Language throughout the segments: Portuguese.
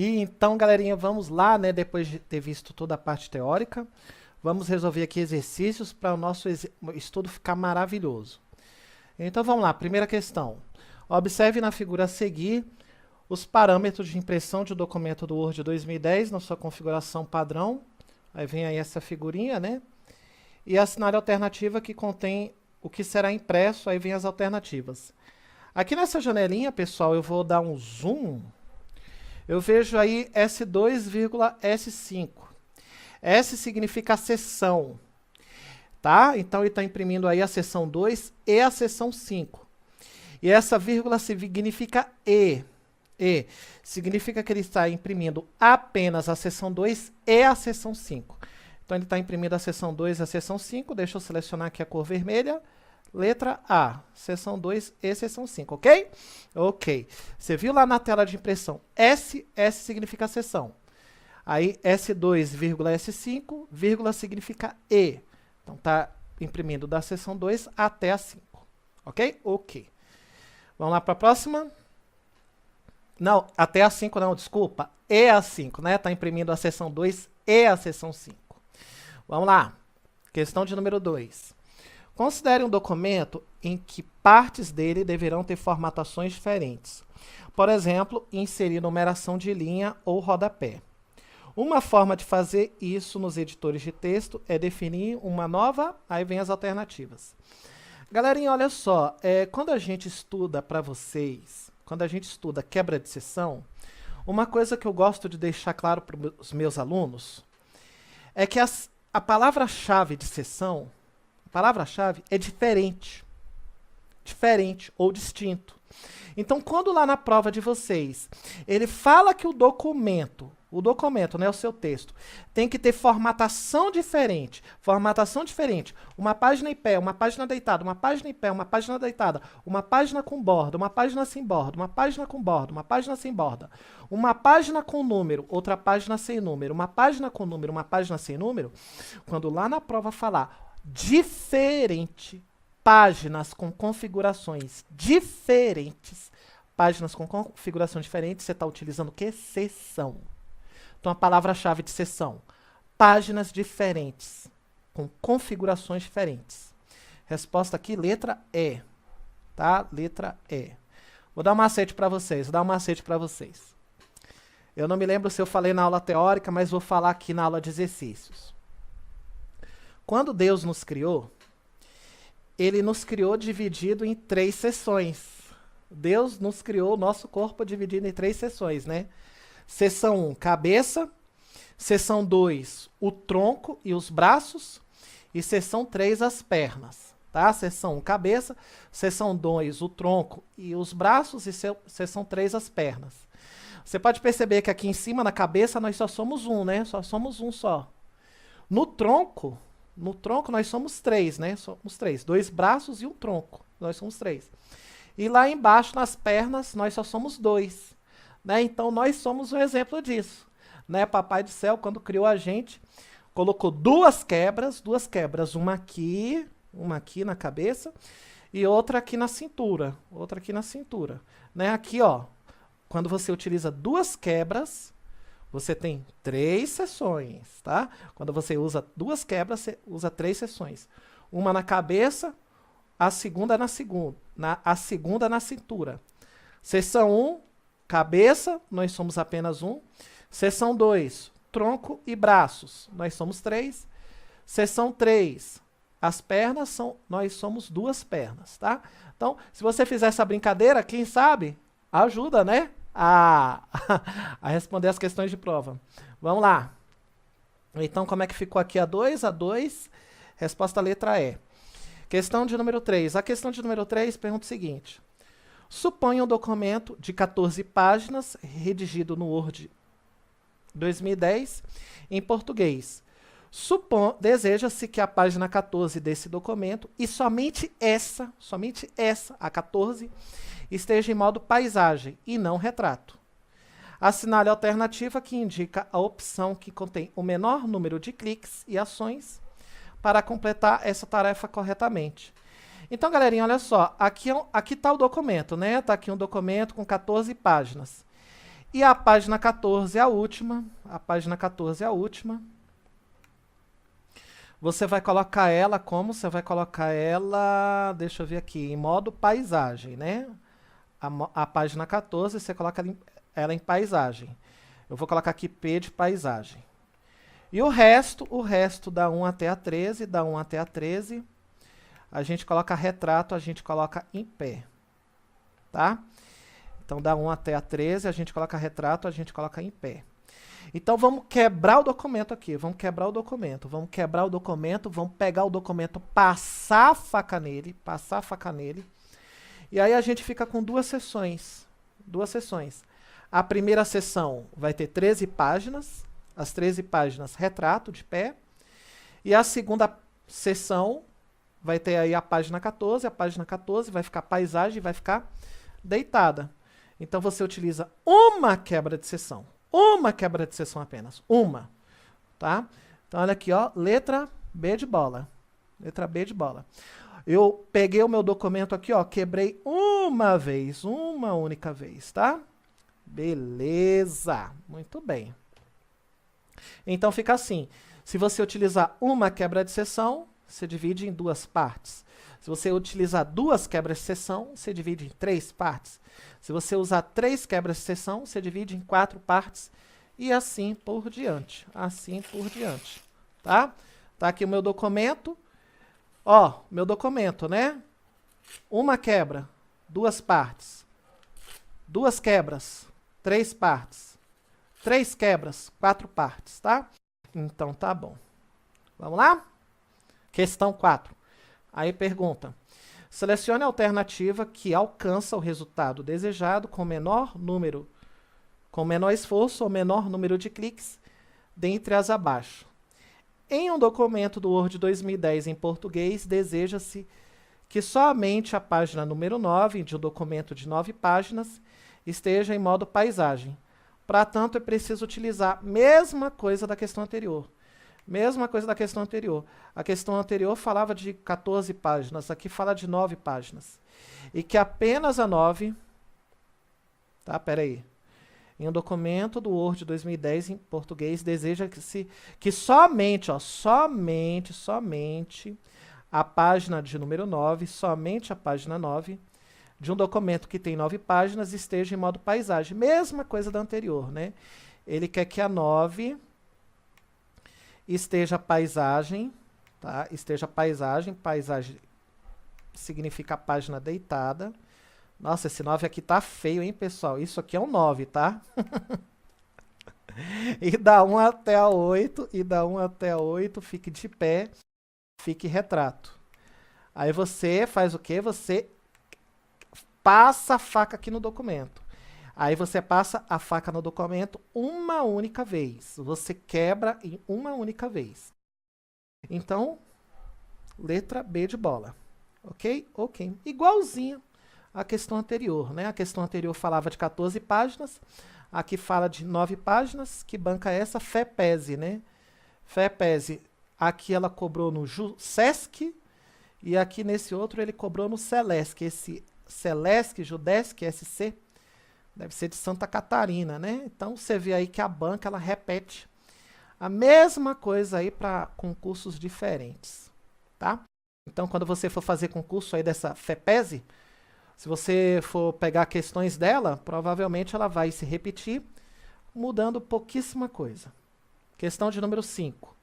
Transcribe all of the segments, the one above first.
E então, galerinha, vamos lá, né? Depois de ter visto toda a parte teórica, vamos resolver aqui exercícios para o nosso estudo ficar maravilhoso. Então, vamos lá. Primeira questão. Observe na figura a seguir os parâmetros de impressão de documento do Word 2010 na sua configuração padrão. Aí vem aí essa figurinha, né? E assinale a alternativa que contém o que será impresso. Aí vem as alternativas. Aqui nessa janelinha, pessoal, eu vou dar um zoom. Eu vejo aí S2,S5. S significa a seção, tá? Então, ele está imprimindo aí a seção 2 e a seção 5. E essa vírgula significa E. E significa que ele está imprimindo apenas a seção 2 e a seção 5. Então, ele está imprimindo a seção 2 e a seção 5. Deixa eu selecionar aqui a cor vermelha. Letra A, seção 2 e seção 5, ok? Ok. Você viu lá na tela de impressão, S significa seção. Aí, S2,S5, vírgula significa E. Então, tá imprimindo da seção 2 até a 5, ok? Ok. Vamos lá para a próxima. Não, até a 5 não, desculpa. E a 5, né? Tá imprimindo a seção 2 e a seção 5. Vamos lá. Questão de número 2. Considere um documento em que partes dele deverão ter formatações diferentes. Por exemplo, inserir numeração de linha ou rodapé. Uma forma de fazer isso nos editores de texto é definir uma nova... Aí vem as alternativas. Galerinha, olha só. Quando a gente estuda para vocês, quando a gente estuda quebra de seção, uma coisa que eu gosto de deixar claro para os meus alunos é que a palavra-chave de seção... A palavra-chave é diferente ou distinto. Então, quando lá na prova de vocês, ele fala que o documento, né, o seu texto, tem que ter formatação diferente, uma página em pé, uma página deitada, uma página em pé, uma página deitada, uma página com borda, uma página sem borda, uma página com borda, uma página sem borda, uma página com número, outra página sem número, uma página com número, uma página sem número, quando lá na prova falar diferente, páginas com configurações diferentes, páginas com configuração diferente, você está utilizando o quê? Seção. Então, a palavra-chave de seção, páginas diferentes, com configurações diferentes. Resposta aqui, letra E, tá? Letra E. Vou dar um macete para vocês, Eu não me lembro se eu falei na aula teórica, mas vou falar aqui na aula de exercícios. Quando Deus nos criou, Ele nos criou dividido em 3 seções. Deus nos criou o nosso corpo dividido em 3 seções, né? Seção 1, cabeça. Seção 2, o tronco e os braços. E seção 3, as pernas, tá? Seção 1, cabeça. Seção 2, o tronco e os braços. E seção 3, as pernas. Você pode perceber que aqui em cima, na cabeça, nós só somos um, né? Só somos um só. No tronco nós somos 3, né? Somos 3. 2 braços e um tronco. Nós somos 3. E lá embaixo, nas pernas, nós só somos 2. Né? Então, nós somos um exemplo disso. Né? Papai do céu, quando criou a gente, colocou duas quebras. Uma aqui na cabeça e outra aqui na cintura. Né? Aqui, ó, quando você utiliza 2 quebras... Você tem 3 seções, tá? Quando você usa 2 quebras, você usa 3 seções. Uma na cabeça, a segunda na cintura. Seção 1, cabeça, nós somos apenas 1. Seção 2, tronco e braços, nós somos 3. Seção 3, as pernas, nós somos 2 pernas, tá? Então, se você fizer essa brincadeira, quem sabe, ajuda, né? A responder as questões de prova. Vamos lá. Então, como é que ficou aqui a 2? A 2, resposta letra E. Questão de número 3. A questão de número 3 pergunta o seguinte. Suponha um documento de 14 páginas, redigido no Word 2010, em português. Deseja-se que a página 14 desse documento, e somente essa, a 14, esteja em modo paisagem e não retrato. Assinale a alternativa que indica a opção que contém o menor número de cliques e ações para completar essa tarefa corretamente. Então, galerinha, olha só, aqui está o documento, né? Está aqui um documento com 14 páginas. E a página 14 é a última. A página 14 é a última. Você vai colocar ela como? Você vai colocar ela, deixa eu ver aqui, em modo paisagem, né? A página 14, você coloca ela em paisagem. Eu vou colocar aqui P de paisagem. E o resto da 1 até a 13, da 1 até a 13, a gente coloca retrato, a gente coloca em pé. Tá? Então, da 1 até a 13, a gente coloca retrato, a gente coloca em pé. Então, vamos quebrar o documento aqui. Vamos quebrar o documento. Vamos quebrar o documento. Vamos pegar o documento, passar a faca nele. Passar a faca nele. E aí, a gente fica com duas seções. Duas seções. A primeira seção vai ter 13 páginas. As 13 páginas, retrato de pé. E a segunda seção vai ter aí a página 14. A página 14 vai ficar paisagem, vai ficar deitada. Então, você utiliza uma quebra de seção. Uma quebra de seção apenas. Uma. Tá? Então, olha aqui, ó. Letra B de bola. Letra B de bola. Eu peguei o meu documento aqui, ó. Quebrei uma vez. Uma única vez, tá? Beleza. Muito bem. Então, fica assim. Se você utilizar uma quebra de seção, você divide em duas partes. Se você utilizar duas quebras de seção, você divide em 3 partes. Se você usar 3 quebras de seção, você divide em 4 partes. E assim por diante. Assim por diante. Tá? Tá aqui o meu documento. Ó, meu documento, né? Uma quebra, 2 partes. 2 quebras, 3 partes. 3 quebras, 4 partes, tá? Então tá bom. Vamos lá? Questão 4. Aí pergunta. Selecione a alternativa que alcança o resultado desejado com menor esforço ou menor número de cliques dentre as abaixo. Em um documento do Word 2010 em português, deseja-se que somente a página número 9 de um documento de 9 páginas esteja em modo paisagem. Para tanto, é preciso utilizar a mesma coisa da questão anterior. Mesma coisa da questão anterior. A questão anterior falava de 14 páginas, aqui fala de 9 páginas. E que apenas a 9... Tá, peraí. Em um documento do Word 2010 em português, deseja-se que somente, ó, somente a página de número 9, somente a página 9 de um documento que tem 9 páginas esteja em modo paisagem. Mesma coisa da anterior, né? Ele quer que a 9 esteja paisagem, tá? Esteja paisagem. Paisagem significa a página deitada. Nossa, esse 9 aqui tá feio, hein, pessoal? Isso aqui é um 9, tá? E da 1 até a 8, e da 1 até a 8, fique de pé, fique retrato. Aí você faz o quê? Você passa a faca aqui no documento. Aí você passa a faca no documento uma única vez. Você quebra em uma única vez. Então, letra B de bola. Ok? Ok. Igualzinho à questão anterior, né? A questão anterior falava de 14 páginas. Aqui fala de 9 páginas. Que banca é essa? FEPESE, né? FEPESE. Aqui ela cobrou no SESC. E aqui nesse outro ele cobrou no SELESC. Esse SELESC, JUDESC, SC, deve ser de Santa Catarina, né? Então, você vê aí que a banca, ela repete a mesma coisa aí para concursos diferentes, tá? Então, quando você for fazer concurso aí dessa FEPESE, se você for pegar questões dela, provavelmente ela vai se repetir, mudando pouquíssima coisa. Questão de número 5.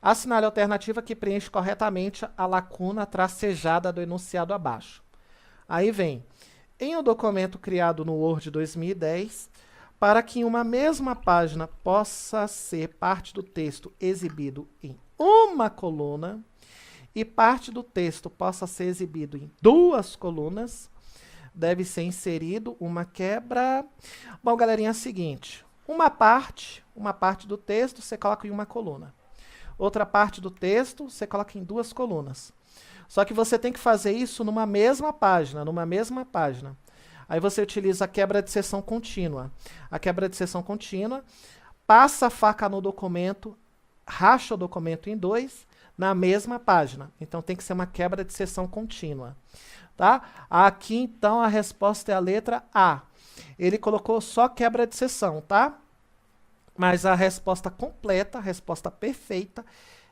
Assinale a alternativa que preenche corretamente a lacuna tracejada do enunciado abaixo. Aí vem, em um documento criado no Word 2010, para que em uma mesma página possa ser parte do texto exibido em uma coluna e parte do texto possa ser exibido em 2 colunas, deve ser inserido uma quebra. Bom, galerinha, é o seguinte, uma parte do texto você coloca em uma coluna. Outra parte do texto você coloca em 2 colunas. Só que você tem que fazer isso numa mesma página, Aí você utiliza a quebra de seção contínua. A quebra de seção contínua, passa a faca no documento, racha o documento em 2, na mesma página. Então tem que ser uma quebra de seção contínua. Tá? Aqui então a resposta é a letra A. ele colocou só quebra de seção, tá? Mas a resposta completa, a resposta perfeita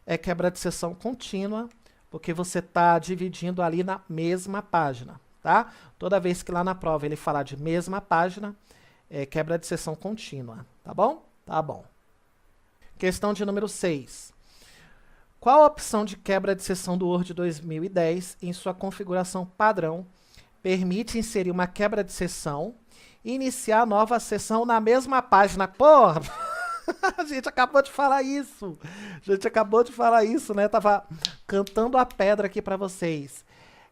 é quebra de seção contínua, porque você está dividindo ali na mesma página, tá? Toda vez que lá na prova ele falar de mesma página, é quebra de seção contínua, tá bom? Tá bom. Questão de número 6. Qual a opção de quebra de seção do Word 2010 em sua configuração padrão permite inserir uma quebra de seção e iniciar nova seção na mesma página? Porra! A gente acabou de falar isso. A gente acabou de falar isso, né? Tava cantando a pedra aqui para vocês.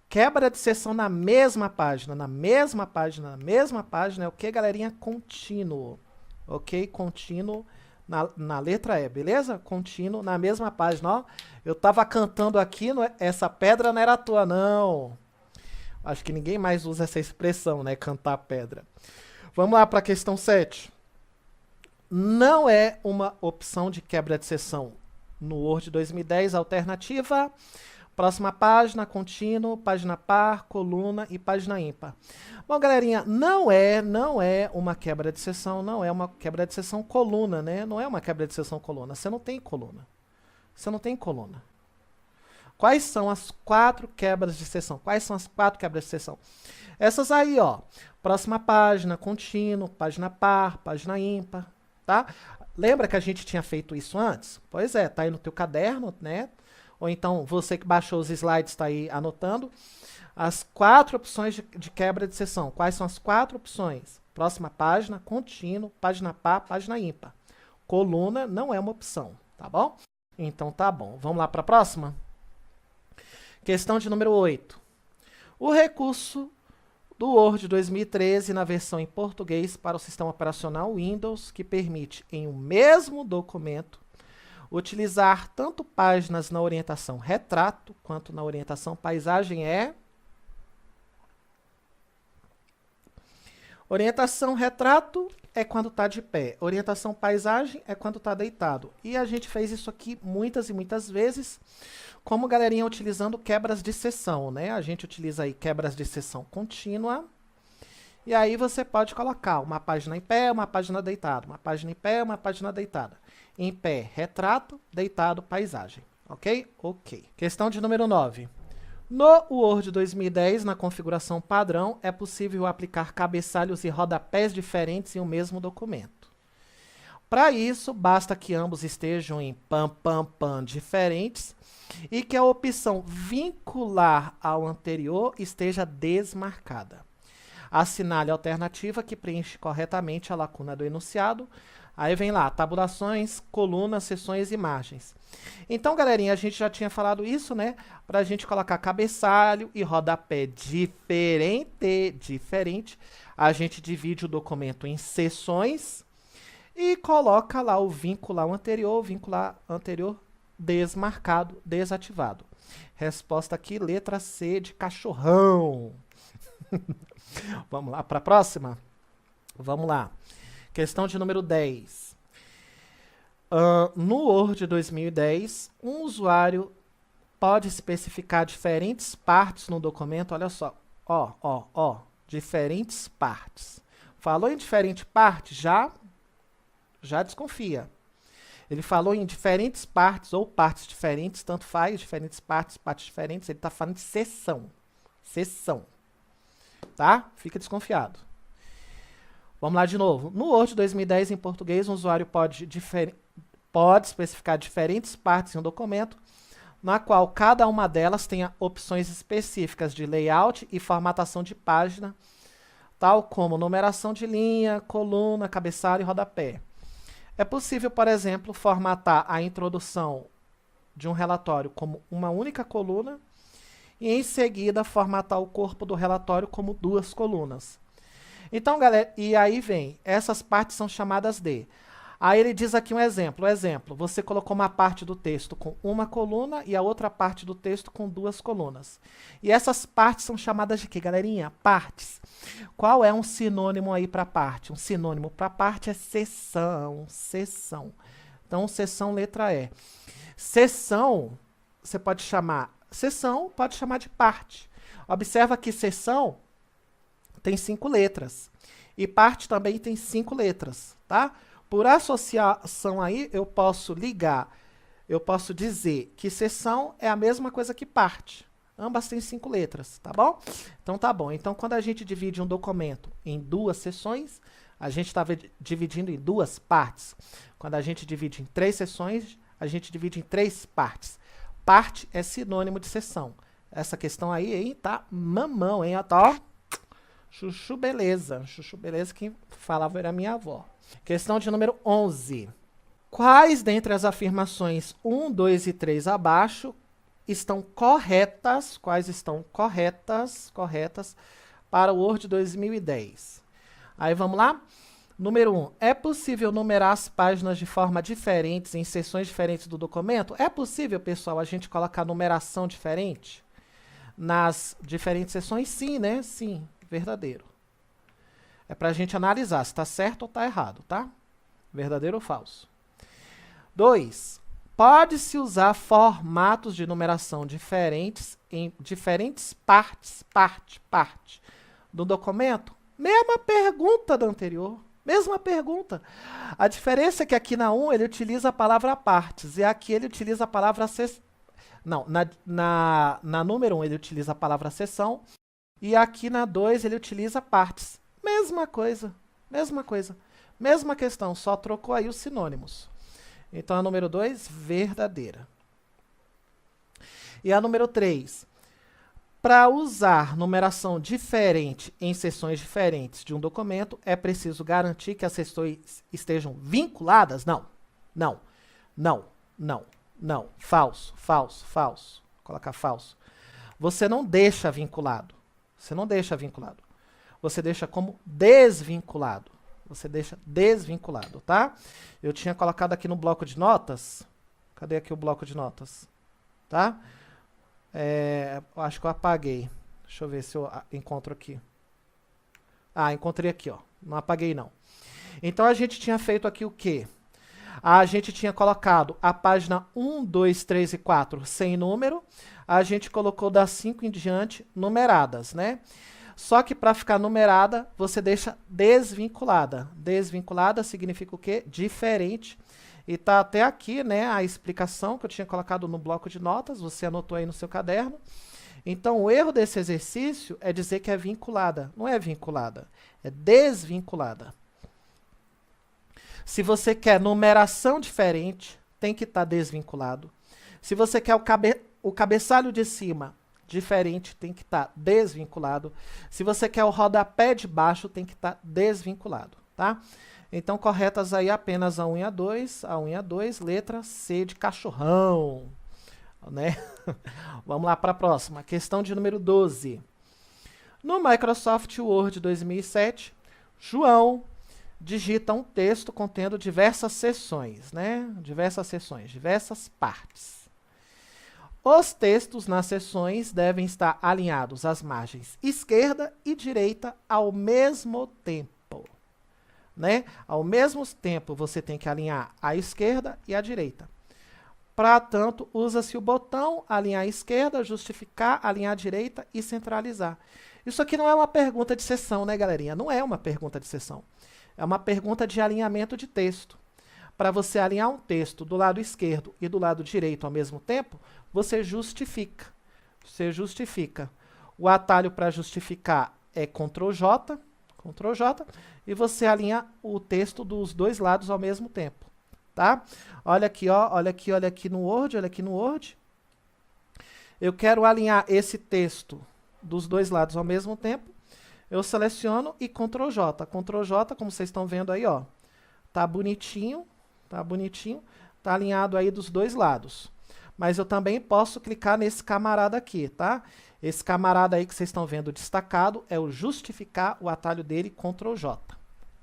Quebra de seção na mesma página, na mesma página, na mesma página é o que, galerinha? Contínuo. Ok? Contínuo na letra E, beleza? Contínuo na mesma página, ó. Eu tava cantando aqui, essa pedra não era tua, não. Acho que ninguém mais usa essa expressão, né? Cantar pedra. Vamos lá para a questão 7. Não é uma opção de quebra de seção no Word 2010, alternativa. Próxima página, contínuo, página par, coluna e página ímpar. Bom, galerinha, não é uma quebra de seção, não é uma quebra de seção coluna, né? Não é uma quebra de seção coluna. Você não tem coluna. Você não tem coluna. Quais são as 4 quebras de seção? Quais são as 4 quebras de seção? Essas aí, ó. Próxima página, contínuo, página par, página ímpar, tá? Lembra que a gente tinha feito isso antes? Pois é, tá aí no teu caderno, né? Ou então, você que baixou os slides está aí anotando. As 4 opções de quebra de seção. Quais são as 4 opções? Próxima página, contínuo, página par, página ímpar. Coluna não é uma opção, tá bom? Então tá bom. Vamos lá para a próxima? Questão de número 8. O recurso do Word 2013 na versão em português para o sistema operacional Windows, que permite, em um mesmo documento, utilizar tanto páginas na orientação retrato quanto na orientação paisagem é... Orientação retrato é quando está de pé. Orientação paisagem é quando está deitado. E a gente fez isso aqui muitas e muitas vezes, como galerinha utilizando quebras de seção, né? A gente utiliza aí quebras de seção contínua. E aí você pode colocar uma página em pé, uma página deitada. Uma página em pé, uma página deitada. Em pé, retrato, deitado, paisagem. Ok? Ok. Questão de número 9. No Word 2010, na configuração padrão, é possível aplicar cabeçalhos e rodapés diferentes em um mesmo documento. Para isso, basta que ambos estejam em pam diferentes e que a opção vincular ao anterior esteja desmarcada. Assinale a alternativa que preenche corretamente a lacuna do enunciado. Aí vem lá, tabulações, colunas, seções e margens. Então, galerinha, a gente já tinha falado isso, né? Para a gente colocar cabeçalho e rodapé diferente, a gente divide o documento em seções e coloca lá o vincular anterior desmarcado, desativado. Resposta aqui, letra C de cachorrão. Vamos lá para a próxima? Vamos lá. Questão de número 10. No Word 2010, um usuário pode especificar diferentes partes no documento. Olha só, diferentes partes. Falou em diferente parte, já desconfia. Ele falou em diferentes partes ou partes diferentes, tanto faz, diferentes partes, partes diferentes. Ele está falando de seção. Seção. Tá? Fica desconfiado. Vamos lá de novo. No Word 2010, em português, um usuário pode especificar diferentes partes em um documento, na qual cada uma delas tenha opções específicas de layout e formatação de página, tal como numeração de linha, coluna, cabeçalho e rodapé. É possível, por exemplo, formatar a introdução de um relatório como uma única coluna e, em seguida, formatar o corpo do relatório como 2 colunas. Então, galera, e aí vem, essas partes são chamadas de... Aí ele diz aqui um exemplo. Você colocou uma parte do texto com uma coluna e a outra parte do texto com 2 colunas. E essas partes são chamadas de quê, galerinha? Partes. Qual é um sinônimo aí para parte? Um sinônimo para parte é seção. Seção. Então, seção, letra E. Seção, você pode chamar... Seção pode chamar de parte. Observa que seção tem 5 letras. E parte também tem 5 letras, tá? Por associação aí, eu posso ligar, eu posso dizer que seção é a mesma coisa que parte. Ambas têm 5 letras, tá bom? Então tá bom. Então quando a gente divide um documento em 2 seções, a gente está dividindo em 2 partes. Quando a gente divide em 3 seções, a gente divide em 3 partes. Parte é sinônimo de seção. Essa questão aí, hein, tá mamão, hein? Ó, chuchu beleza. Chuchu beleza, quem falava era minha avó. Questão de número 11. Quais dentre as afirmações 1, 2 e 3 abaixo estão corretas? Quais estão corretas para o Word 2010? Aí vamos lá? Número 1. É possível numerar as páginas de forma diferente em seções diferentes do documento? É possível, pessoal, a gente colocar numeração diferente nas diferentes seções? Sim, né? Sim, verdadeiro. É para a gente analisar se está certo ou está errado, tá? Verdadeiro ou falso. 2. Pode-se usar formatos de numeração diferentes em diferentes partes do documento? Mesma pergunta da anterior. Mesma pergunta. A diferença é que aqui na 1 ele utiliza a palavra partes e aqui ele utiliza a palavra não, na número 1 ele utiliza a palavra seção e aqui na 2 ele utiliza partes. Mesma coisa, mesma coisa. Mesma questão, só trocou aí os sinônimos. Então a número 2, verdadeira. E a número 3. Para usar numeração diferente em seções diferentes de um documento, é preciso garantir que as seções estejam vinculadas? Não, não, não, não, não. Falso, falso, falso. Vou colocar falso. Você não deixa vinculado. Você não deixa vinculado. Você deixa como desvinculado. Você deixa desvinculado, tá? Eu tinha colocado aqui no bloco de notas. Cadê aqui o bloco de notas? Tá? Acho que eu apaguei. Deixa eu ver se eu encontro aqui. Ah, encontrei aqui, ó. Não apaguei, não. Então, a gente tinha feito aqui o quê? A gente tinha colocado a página 1, 2, 3 e 4 sem número. A gente colocou das 5 em diante numeradas, né? Só que para ficar numerada, você deixa desvinculada. Desvinculada significa o quê? Diferente. E tá até aqui, né, a explicação que eu tinha colocado no bloco de notas, você anotou aí no seu caderno. Então, o erro desse exercício é dizer que é vinculada. Não é vinculada, é desvinculada. Se você quer numeração diferente, tem que estar desvinculado. Se você quer o cabeçalho de cima diferente, tem que estar desvinculado. Se você quer o rodapé de baixo, tem que estar desvinculado, tá? Então, corretas aí apenas a 1 e a 2. A 1 e a 2, letra C de cachorrão, né? Vamos lá para a próxima. Questão de número 12. No Microsoft Word 2007, João digita um texto contendo diversas seções, né? Diversas seções, diversas partes. Os textos nas seções devem estar alinhados às margens esquerda e direita ao mesmo tempo, né? Ao mesmo tempo, você tem que alinhar à esquerda e à direita. Para tanto, usa-se o botão alinhar à esquerda, justificar, alinhar à direita e centralizar. Isso aqui não é uma pergunta de seção, né, galerinha? Não é uma pergunta de seção. É uma pergunta de alinhamento de texto. Para você alinhar um texto do lado esquerdo e do lado direito ao mesmo tempo, você justifica. Você justifica. O atalho para justificar é Ctrl J, e você alinha o texto dos dois lados ao mesmo tempo, tá? Olha aqui, ó, olha aqui no Word, olha aqui no Word. Eu quero alinhar esse texto dos dois lados ao mesmo tempo. Eu seleciono e Ctrl J. Ctrl J, como vocês estão vendo aí, ó, tá bonitinho, tá alinhado aí dos dois lados. Mas eu também posso clicar nesse camarada aqui, tá? Esse camarada aí que vocês estão vendo destacado é o justificar, o atalho dele, Ctrl J,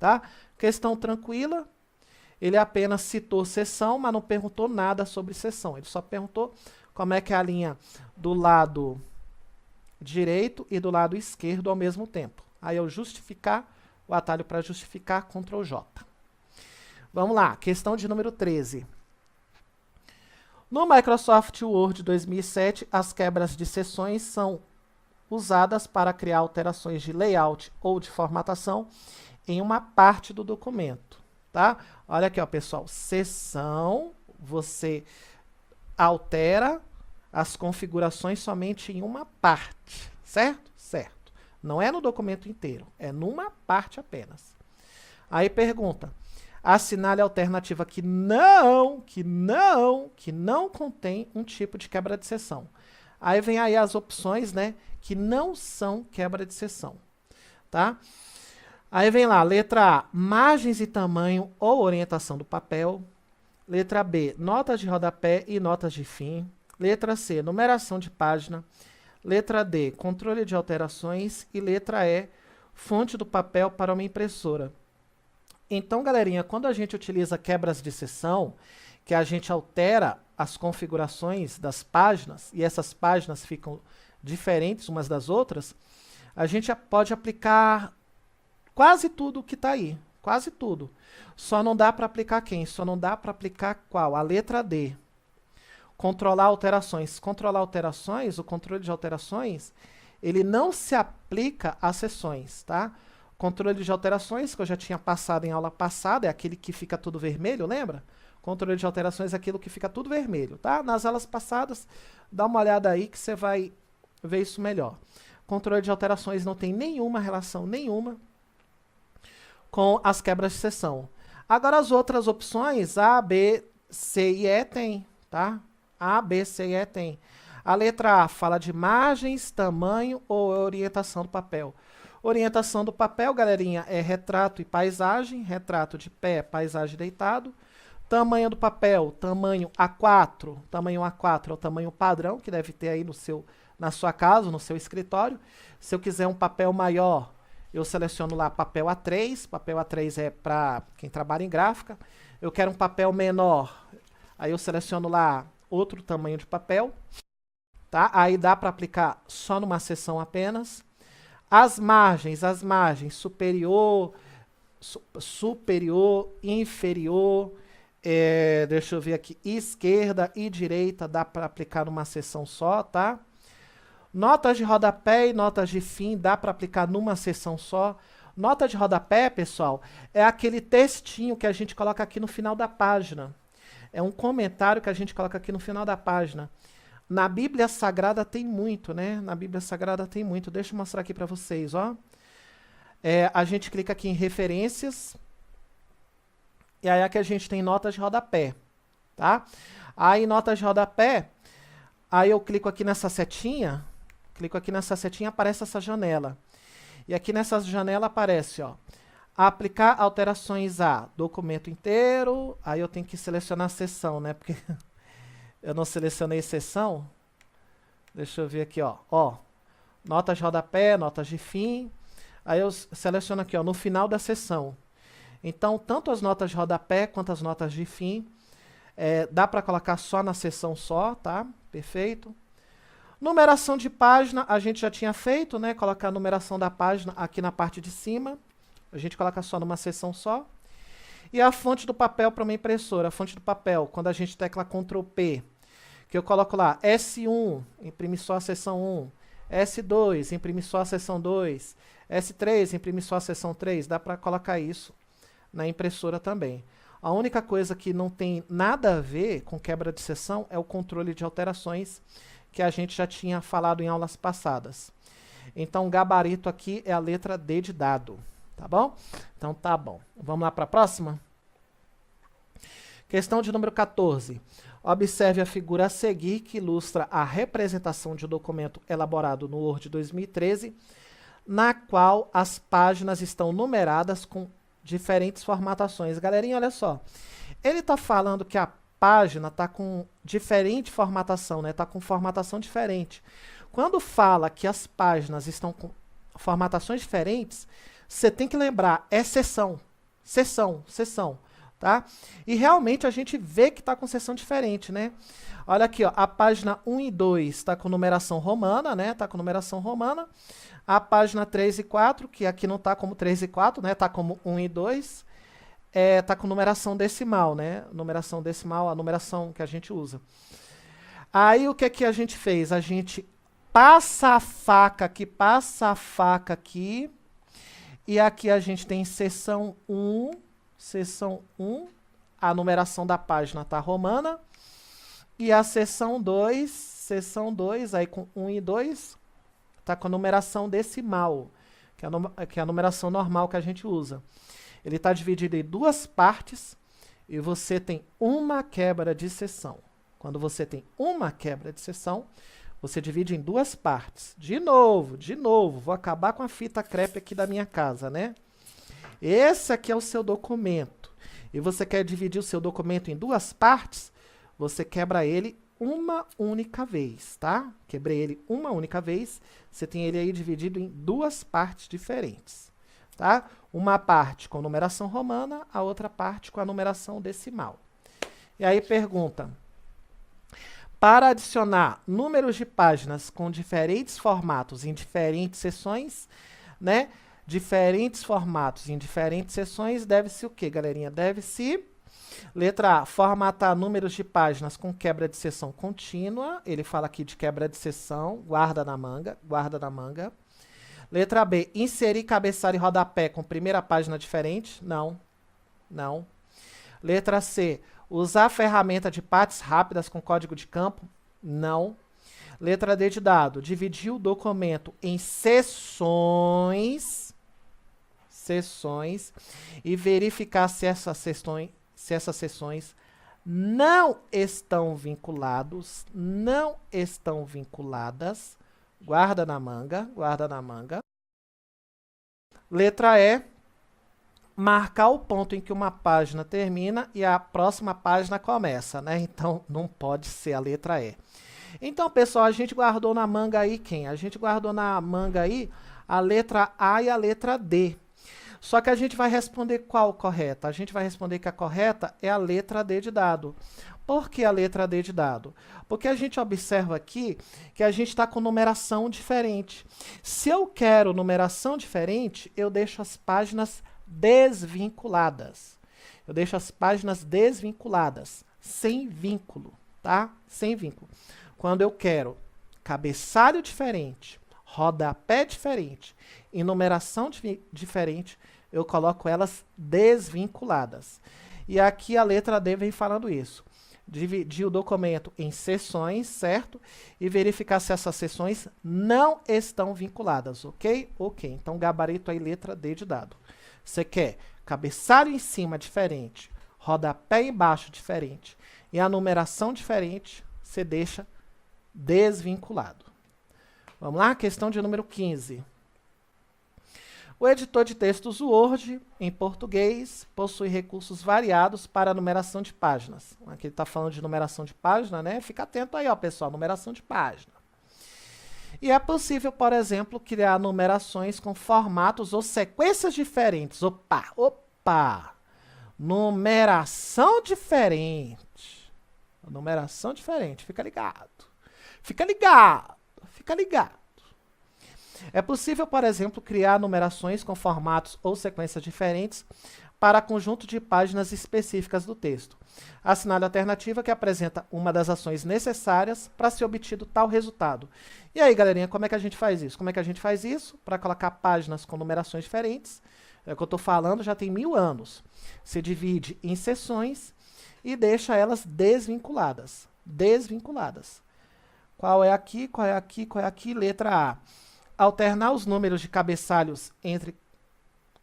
tá? Questão tranquila, ele apenas citou seção, mas não perguntou nada sobre seção. Ele só perguntou como é que é a linha do lado direito e do lado esquerdo ao mesmo tempo. Aí eu justificar, o atalho para justificar, Ctrl J. Vamos lá, questão de número 13. No Microsoft Word 2007, as quebras de seções são usadas para criar alterações de layout ou de formatação em uma parte do documento, tá? Olha aqui, ó, pessoal, seção, você altera as configurações somente em uma parte, certo? Certo. Não é no documento inteiro, é numa parte apenas. Aí pergunta, assinale a alternativa que não contém um tipo de quebra de seção. Aí vem aí as opções, né, que não são quebra de seção, tá? Aí vem lá, letra A, margens e tamanho ou orientação do papel. Letra B, notas de rodapé e notas de fim. Letra C, numeração de página. Letra D, controle de alterações. E letra E, fonte do papel para uma impressora. Então, galerinha, quando a gente utiliza quebras de seção, que a gente altera as configurações das páginas, e essas páginas ficam diferentes umas das outras, a gente pode aplicar quase tudo que está aí. Quase tudo. Só não dá para aplicar quem? Só não dá para aplicar qual? A letra D. Controlar alterações. Controlar alterações, o controle de alterações, ele não se aplica às seções, tá? Controle de alterações, que eu já tinha passado em aula passada, é aquele que fica tudo vermelho, lembra? Controle de alterações é aquilo que fica tudo vermelho, tá? Nas aulas passadas, dá uma olhada aí que você vai ver isso melhor. Controle de alterações não tem nenhuma relação, nenhuma, com as quebras de seção. Agora as outras opções, A, B, C e E tem, tá? A, B, C e E tem. A letra A fala de margens, tamanho ou orientação do papel. Orientação do papel, galerinha, é retrato e paisagem, retrato de pé, paisagem deitado. Tamanho do papel, tamanho A4. Tamanho A4 é o tamanho padrão que deve ter aí na sua casa, no seu escritório. Se eu quiser um papel maior, eu seleciono lá papel A3. Papel A3 é para quem trabalha em gráfica. Eu quero um papel menor, aí eu seleciono lá outro tamanho de papel. Tá? Aí dá para aplicar só numa seção apenas. As margens, superior, inferior, deixa eu ver aqui, esquerda e direita dá para aplicar numa seção só, tá? Notas de rodapé e notas de fim dá para aplicar numa seção só. Nota de rodapé, pessoal, é aquele textinho que a gente coloca aqui no final da página. É um comentário que a gente coloca aqui no final da página. Na Bíblia Sagrada tem muito, né? Na Bíblia Sagrada tem muito. Deixa eu mostrar aqui para vocês, ó. A gente clica aqui em referências. E aí aqui a gente tem notas de rodapé, tá? Aí notas de rodapé, aí eu clico aqui nessa setinha. Clico aqui nessa setinha, aparece essa janela. E aqui nessa janela aparece, ó. Aplicar alterações a documento inteiro. Aí eu tenho que selecionar a seção, né? Porque eu não selecionei seção. Deixa eu ver aqui, ó. Notas de rodapé, notas de fim. Aí eu seleciono aqui, ó, no final da seção. Então, tanto as notas de rodapé quanto as notas de fim, dá para colocar só na seção só, tá? Perfeito. Numeração de página, a gente já tinha feito, né? Colocar a numeração da página aqui na parte de cima. A gente coloca só numa seção só. E a fonte do papel para uma impressora. A fonte do papel, quando a gente tecla Ctrl P, que eu coloco lá S1, imprime só a seção 1. S2, imprime só a seção 2. S3, imprime só a seção 3. Dá para colocar isso na impressora também. A única coisa que não tem nada a ver com quebra de seção é o controle de alterações, que a gente já tinha falado em aulas passadas. Então, o gabarito aqui é a letra D de dado. Tá bom? Então, tá bom. Vamos lá para a próxima? Questão de número 14. Observe a figura a seguir, que ilustra a representação de um documento elaborado no Word 2013, na qual as páginas estão numeradas com diferentes formatações. Galerinha, olha só. Ele está falando que a página está com diferente formatação, né? Está com formatação diferente. Quando fala que as páginas estão com formatações diferentes, você tem que lembrar, é seção. Seção, tá? E realmente a gente vê que está com seção diferente, né? Olha aqui, ó, a página 1 e 2 está com numeração romana, né? Está com numeração romana. A página 3 e 4, que aqui não está como 3 e 4, né? Está como 1 e 2. Está com numeração decimal, né? Numeração decimal, a numeração que a gente usa. Aí o que é que a gente fez? A gente passa a faca aqui, E aqui a gente tem seção 1, a numeração da página tá romana. E a seção 2, aí com 1 e 2, tá com a numeração decimal, que é a numeração normal que a gente usa. Ele está dividido em duas partes e você tem uma quebra de seção. Quando você tem uma quebra de seção, você divide em duas partes. De novo, vou acabar com a fita crepe aqui da minha casa, né? Esse aqui é o seu documento. E você quer dividir o seu documento em duas partes, você quebra ele uma única vez, tá? Quebrei ele uma única vez, você tem ele aí dividido em duas partes diferentes, tá? Uma parte com numeração romana, a outra parte com a numeração decimal. E aí pergunta: para adicionar números de páginas com diferentes formatos em diferentes seções, né? Diferentes formatos em diferentes seções, deve-se o quê, galerinha? Deve-se, letra A, formatar números de páginas com quebra de seção contínua. Ele fala aqui de quebra de seção, guarda na manga, guarda na manga. Letra B, inserir cabeçalho e rodapé com primeira página diferente. Não, não. Letra C, usar a ferramenta de partes rápidas com código de campo. Não. Letra D de dado, dividir o documento em seções e verificar se essas seções não estão vinculadas. Guarda na manga, guarda na manga. Letra E, marcar o ponto em que uma página termina e a próxima página começa, né? Então, não pode ser a letra E. Então, pessoal, a gente guardou na manga aí quem? A gente guardou na manga aí a letra A e a letra D. Só que a gente vai responder qual correta? A gente vai responder que a correta é a letra D de dado. Por que a letra D de dado? Porque a gente observa aqui que a gente está com numeração diferente. Se eu quero numeração diferente, eu deixo as páginas desvinculadas. Eu deixo as páginas desvinculadas, sem vínculo, tá? Sem vínculo. Quando eu quero cabeçalho diferente, rodapé diferente e numeração diferente, eu coloco elas desvinculadas. E aqui a letra D vem falando isso. Dividir o documento em seções, certo? E verificar se essas seções não estão vinculadas, ok? Ok. Então, gabarito aí, letra D de dado. Você quer cabeçalho em cima diferente, rodapé embaixo diferente e a numeração diferente, você deixa desvinculado. Vamos lá? Questão de número 15. O editor de textos Word, em português, possui recursos variados para a numeração de páginas. Aqui ele está falando de numeração de página, né? Fica atento aí, ó, pessoal, numeração de página. E é possível, por exemplo, criar numerações com formatos ou sequências diferentes. Opa! Numeração diferente. Numeração diferente, fica ligado. Fica ligado, fica ligado. É possível, por exemplo, criar numerações com formatos ou sequências diferentes para conjunto de páginas específicas do texto. Assinale a alternativa que apresenta uma das ações necessárias para ser obtido tal resultado. E aí, galerinha, como é que a gente faz isso? Como é que a gente faz isso? Para colocar páginas com numerações diferentes, é o que eu estou falando, já tem 1000 anos. Se divide em seções e deixa elas desvinculadas. Desvinculadas. Qual é aqui, qual é aqui, qual é aqui? Letra A. Alternar os números de cabeçalhos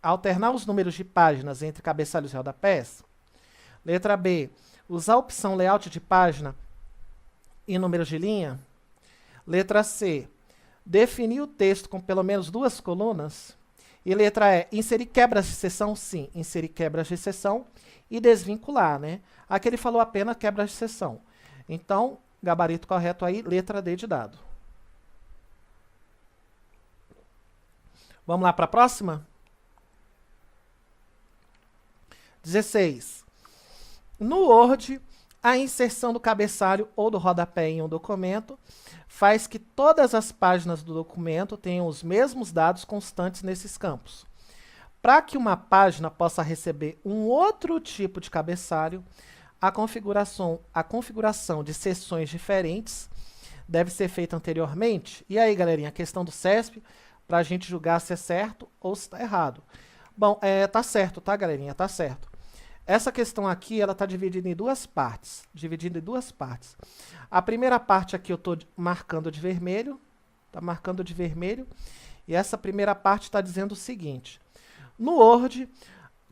alternar os números de páginas entre cabeçalhos e rodapés. Letra B. Usar a opção layout de página e números de linha. Letra C. Definir o texto com pelo menos 2 colunas. E letra E. Inserir quebras de seção? Sim, inserir quebras de seção e desvincular, né? Aqui ele falou apenas quebras de seção. Então, gabarito correto aí, letra D de dado. Vamos lá para a próxima? 16. No Word, a inserção do cabeçalho ou do rodapé em um documento faz que todas as páginas do documento tenham os mesmos dados constantes nesses campos. Para que uma página possa receber um outro tipo de cabeçalho, a configuração de seções diferentes deve ser feita anteriormente. E aí, galerinha, a questão do CESP, para a gente julgar se é certo ou se está errado. Bom, tá certo, tá, galerinha? Tá certo. Essa questão aqui, ela está dividida em duas partes. A primeira parte aqui eu estou marcando de vermelho. Tá marcando de vermelho. E essa primeira parte está dizendo o seguinte. No Word,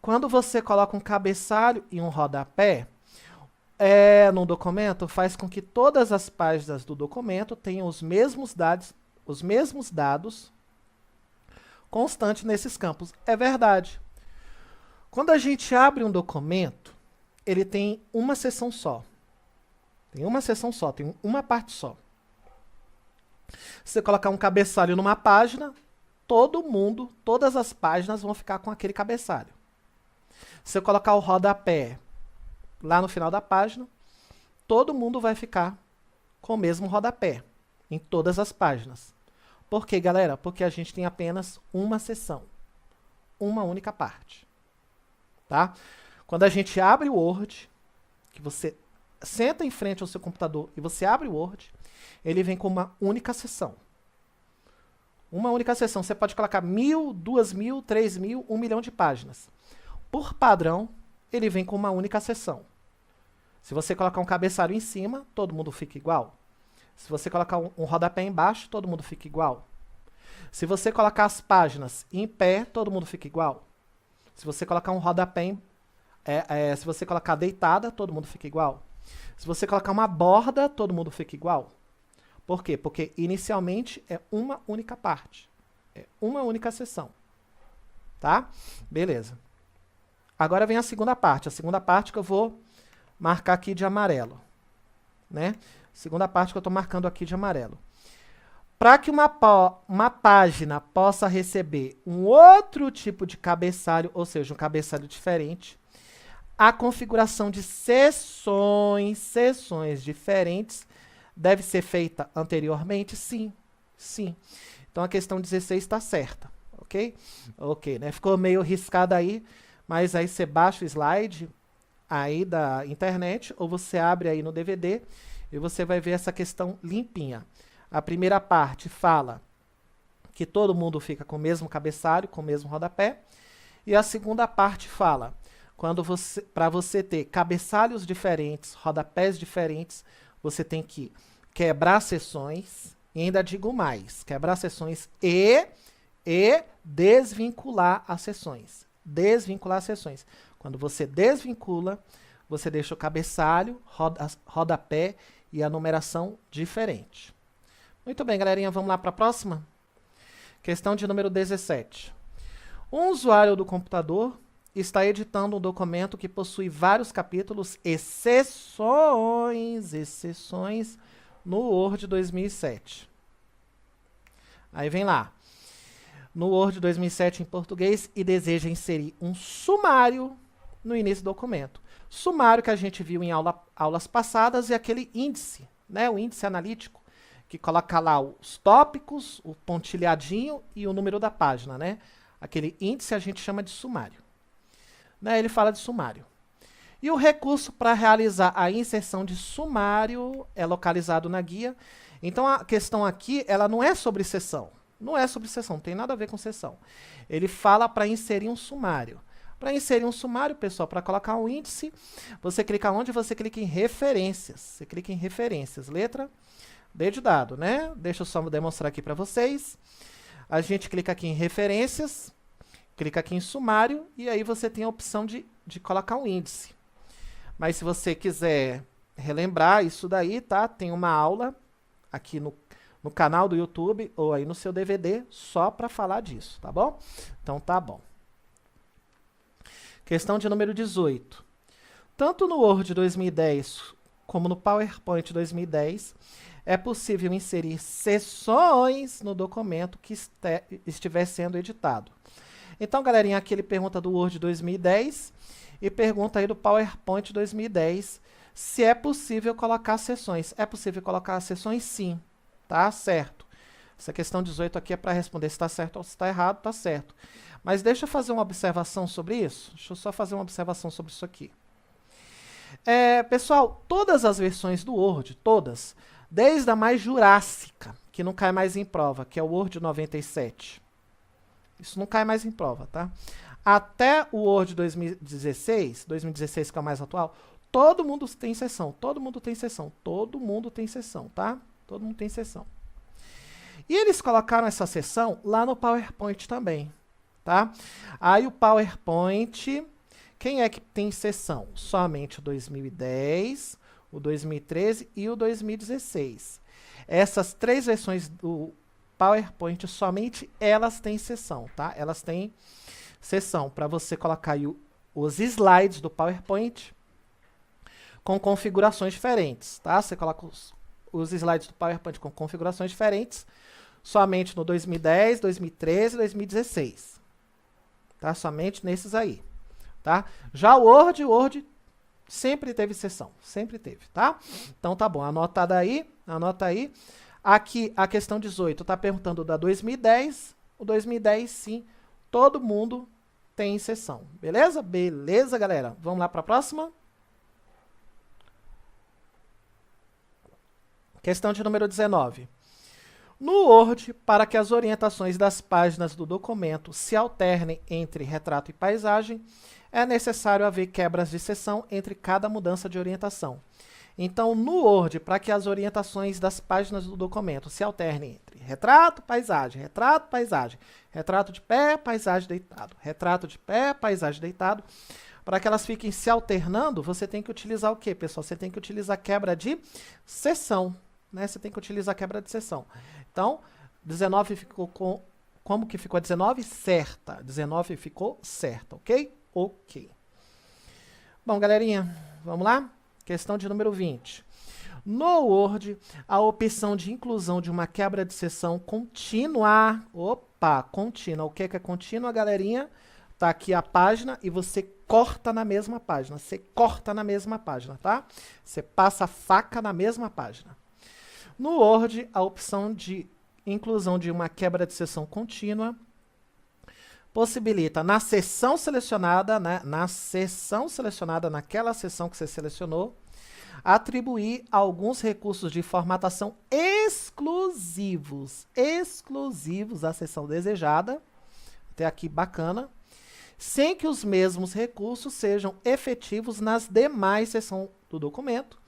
quando você coloca um cabeçalho e um rodapé, no documento, faz com que todas as páginas do documento tenham os mesmos dados constantes nesses campos. É verdade. Quando a gente abre um documento, ele tem uma seção só. Tem uma parte só. Se você colocar um cabeçalho numa página, todas as páginas vão ficar com aquele cabeçalho. Se você colocar o rodapé lá no final da página, todo mundo vai ficar com o mesmo rodapé em todas as páginas. Por quê, galera? Porque a gente tem apenas uma seção, uma única parte. Tá? Quando a gente abre o Word, que você senta em frente ao seu computador e você abre o Word, ele vem com uma única seção. Uma única seção. Você pode colocar 1.000, 2.000, 3.000, 1 milhão de páginas. Por padrão, ele vem com uma única seção. Se você colocar um cabeçalho em cima, todo mundo fica igual. Se você colocar um rodapé embaixo, todo mundo fica igual. Se você colocar as páginas em pé, todo mundo fica igual. Se você colocar um rodapé, se você colocar deitada, todo mundo fica igual. Se você colocar uma borda, todo mundo fica igual. Por quê? Porque inicialmente é uma única parte. É uma única seção. Tá? Beleza. Agora vem a segunda parte. A segunda parte que eu vou marcar aqui de amarelo. Né? Segunda parte que eu estou marcando aqui de amarelo. Para que uma página possa receber um outro tipo de cabeçalho, ou seja, um cabeçalho diferente, a configuração de seções diferentes deve ser feita anteriormente? Sim. Então a questão 16 está certa, ok? Ok, né? Ficou meio riscada aí, mas aí você baixa o slide aí da internet, ou você abre aí no DVD e você vai ver essa questão limpinha. A primeira parte fala que todo mundo fica com o mesmo cabeçalho, com o mesmo rodapé. E a segunda parte fala, para você ter cabeçalhos diferentes, rodapés diferentes, você tem que quebrar seções, e ainda digo mais, quebrar seções e desvincular as seções. Desvincular as seções. Quando você desvincula, você deixa o cabeçalho, rodapé e a numeração diferente. Muito bem, galerinha, vamos lá para a próxima? Questão de número 17. Um usuário do computador está editando um documento que possui vários capítulos e exceções no Word 2007. Aí vem lá. No Word 2007 em português e deseja inserir um sumário no início do documento. Sumário que a gente viu em aulas passadas é aquele índice, né? O índice analítico, que coloca lá os tópicos, o pontilhadinho e o número da página, né? Aquele índice a gente chama de sumário. Né? Ele fala de sumário. E o recurso para realizar a inserção de sumário é localizado na guia. Então a questão aqui, ela não é sobre seção. Não é sobre seção, não tem nada a ver com seção. Ele fala para inserir um sumário. Para inserir um sumário, pessoal, para colocar um índice, você clica onde? Você clica em referências. Você clica em referências. Letra D de dado, né? Deixa eu só demonstrar aqui para vocês. A gente clica aqui em referências, clica aqui em sumário, e aí você tem a opção de colocar um índice. Mas se você quiser relembrar isso daí, tá? Tem uma aula aqui no canal do YouTube, ou aí no seu DVD, só para falar disso, tá bom? Então tá bom. Questão de número 18. Tanto no Word 2010 como no PowerPoint 2010, é possível inserir seções no documento que estiver sendo editado. Então, galerinha, aqui ele pergunta do Word 2010 e pergunta aí do PowerPoint 2010 se é possível colocar seções. É possível colocar seções? Sim. Tá certo. Essa questão 18 aqui é para responder se está certo ou se está errado. Tá certo. Mas deixa eu fazer uma observação sobre isso. Deixa eu só fazer uma observação sobre isso aqui. Pessoal, todas as versões do Word, todas, desde a mais jurássica, que não cai mais em prova, que é o Word 97, Isso não cai mais em prova, tá? Até o Word 2016 que é o mais atual, todo mundo tem sessão, todo mundo tem sessão, todo mundo tem sessão, tá? Todo mundo tem sessão. E eles colocaram essa sessão lá no PowerPoint também, tá? Aí o PowerPoint, quem é que tem sessão? Somente o 2010, o 2013 e o 2016. Essas 3 versões do PowerPoint, somente elas têm sessão, tá? Elas têm sessão para você colocar aí os slides do PowerPoint com configurações diferentes, tá? Você coloca os slides do PowerPoint com configurações diferentes somente no 2010, 2013 e 2016. Tá? Somente nesses aí, tá? Já o Word sempre teve sessão, sempre teve, tá? Então tá bom, anota aí. Aqui a questão 18 tá perguntando da 2010, o 2010 sim, todo mundo tem sessão, beleza? Beleza, galera? Vamos lá para a próxima? Questão de número 19. No Word, para que as orientações das páginas do documento se alternem entre retrato e paisagem, é necessário haver quebras de seção entre cada mudança de orientação. Então, no Word, para que as orientações das páginas do documento se alternem entre retrato, paisagem, retrato de pé, paisagem deitado, retrato de pé, paisagem deitado, para que elas fiquem se alternando, você tem que utilizar o quê, pessoal? Você tem que utilizar quebra de seção, né? Você tem que utilizar quebra de seção. Então, 19 ficou com... Como que ficou a 19? Certa. 19 ficou certa, ok? Ok. Bom, galerinha, vamos lá? Questão de número 20. No Word, a opção de inclusão de uma quebra de seção contínua. Opa, contínua. O que é contínua, galerinha? Tá aqui a página e você corta na mesma página. Você corta na mesma página, tá? Você passa a faca na mesma página. No Word, a opção de inclusão de uma quebra de seção contínua possibilita, na seção selecionada, né, naquela seção que você selecionou, atribuir alguns recursos de formatação exclusivos à seção desejada, até aqui bacana, sem que os mesmos recursos sejam efetivos nas demais seções do documento,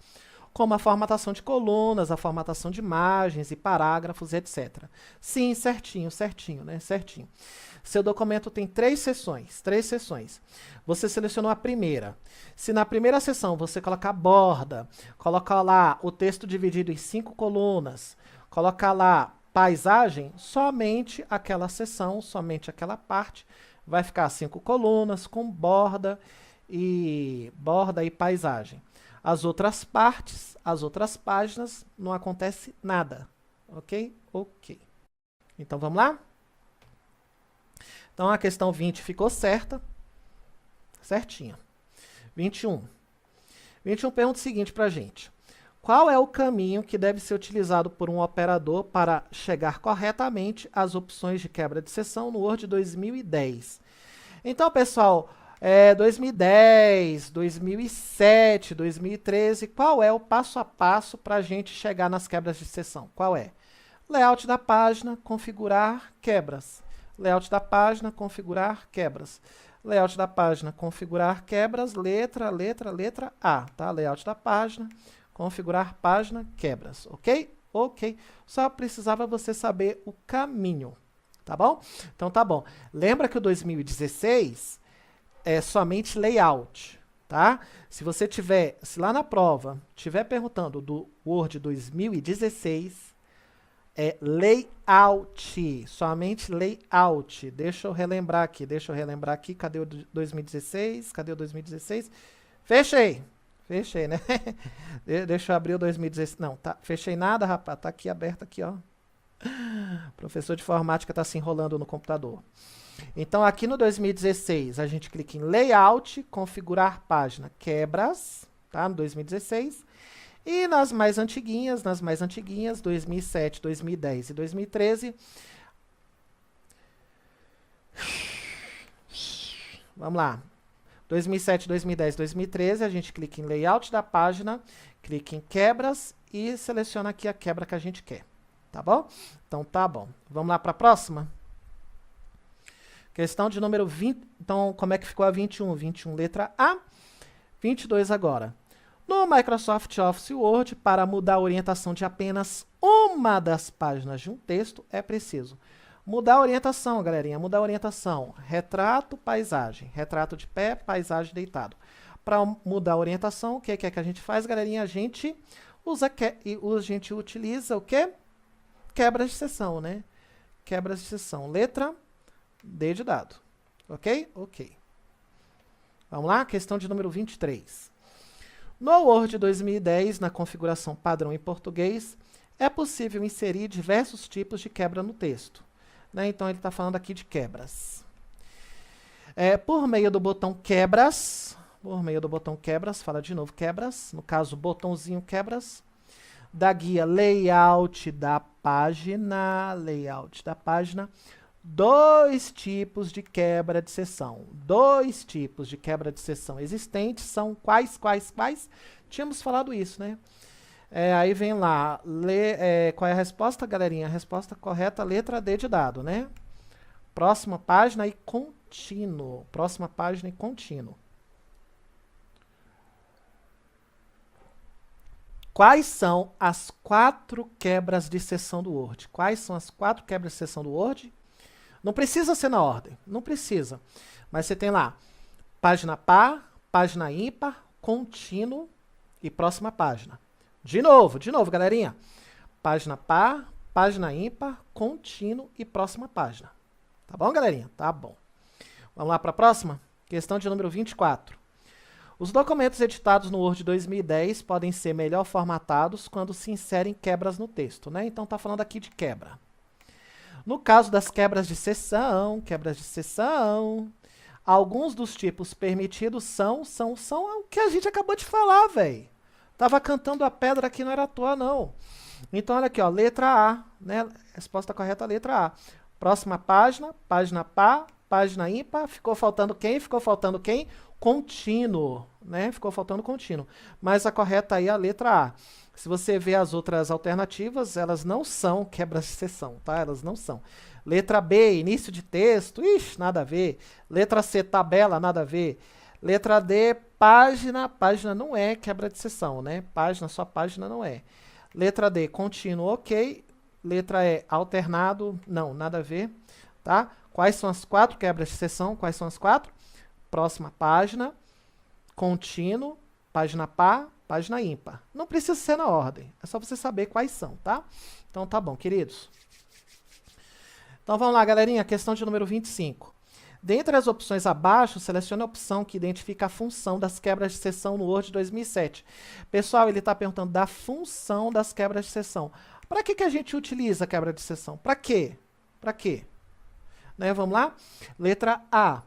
como a formatação de colunas, a formatação de imagens e parágrafos, etc. Sim, certinho, né? Certinho. Seu documento tem 3 seções. Você selecionou a primeira. Se na primeira seção você colocar borda, colocar lá o texto dividido em 5 colunas, colocar lá paisagem, somente aquela seção, somente aquela parte, vai ficar 5 colunas com borda e paisagem. As outras partes, as outras páginas, não acontece nada. Ok? Ok. Então, vamos lá? Então, a questão 20 ficou certa. Certinha. 21. 21 pergunta o seguinte para a gente. Qual é o caminho que deve ser utilizado por um operador para chegar corretamente às opções de quebra de seção no Word 2010? Então, pessoal... 2010, 2007, 2013, qual é o passo a passo para a gente chegar nas quebras de seção? Qual é? Layout da página, configurar quebras. Layout da página, configurar quebras. Layout da página, configurar quebras, letra A, tá? Layout da página, configurar página, quebras, ok? Ok. Só precisava você saber o caminho, tá bom? Então tá bom. Lembra que o 2016... é somente layout, tá? Se lá na prova estiver perguntando do Word 2016, é layout, somente layout. Deixa eu relembrar aqui, cadê o 2016? Cadê o 2016? Fechei, né? Deixa eu abrir o 2016, não, tá, fechei nada, rapaz, tá aqui aberto aqui, ó. O professor de informática tá se enrolando no computador. Então, aqui no 2016, a gente clica em Layout, Configurar Página, Quebras, tá? No 2016. E nas mais antiguinhas, 2007, 2010 e 2013. Vamos lá. 2007, 2010, 2013, a gente clica em Layout da página, clica em Quebras e seleciona aqui a quebra que a gente quer. Tá bom? Então, tá bom. Vamos lá para a próxima? Questão de número 20. Então, como é que ficou a 21? 21, letra A. 22 agora. No Microsoft Office Word, para mudar a orientação de apenas uma das páginas de um texto, é preciso mudar a orientação, galerinha. Mudar a orientação. Retrato, paisagem. Retrato de pé, paisagem deitado. Para mudar a orientação, o que é que a gente faz, galerinha? A gente utiliza o quê? Quebras de seção, né? Quebras de seção. Letra D de dado. Ok? Ok. Vamos lá? Questão de número 23. No Word 2010, na configuração padrão em português, é possível inserir diversos tipos de quebra no texto. Né? Então, ele está falando aqui de quebras. Por meio do botão quebras, fala de novo quebras, no caso, botãozinho quebras, da guia layout da página, dois tipos de quebra de seção. Dois tipos de quebra de seção existentes são quais? Tínhamos falado isso, né? Aí vem lá, qual é a resposta, galerinha? A resposta correta, letra D de dado, né? Próxima página e contínuo. Próxima página e contínuo. Quais são as 4 quebras de seção do Word? Quais são as 4 quebras de seção do Word? Não precisa ser na ordem, não precisa. Mas você tem lá, página par, página ímpar, contínuo e próxima página. De novo, galerinha. Página par, página ímpar, contínuo e próxima página. Tá bom, galerinha? Tá bom. Vamos lá para a próxima? Questão de número 24. Os documentos editados no Word 2010 podem ser melhor formatados quando se inserem quebras no texto, né? Então, tá falando aqui de quebra. No caso das quebras de seção, alguns dos tipos permitidos são o que a gente acabou de falar, velho. Tava cantando a pedra aqui, não era à toa, não. Então, olha aqui, ó, letra A, né? Resposta correta, letra A. Próxima página, página par, página ímpar. Ficou faltando quem? Contínuo, né? Ficou faltando contínuo. Mas a correta aí é a letra A. Se você ver as outras alternativas, elas não são quebras de seção, tá? Elas não são. Letra B, início de texto, ixi, nada a ver. Letra C, tabela, nada a ver. Letra D, página não é quebra de seção, né? Só página não é. Letra D, contínuo, ok. Letra E, alternado, não, nada a ver, tá? Quais são as 4 quebras de seção? Quais são as 4? Próxima página, contínuo, página par, página ímpar. Não precisa ser na ordem, é só você saber quais são, tá? Então tá bom, queridos. Então vamos lá, galerinha, questão de número 25. Dentre as opções abaixo, selecione a opção que identifica a função das quebras de seção no Word 2007. Pessoal, ele está perguntando da função das quebras de seção. Para que a gente utiliza a quebra de seção? Para quê? Né, vamos lá? Letra A.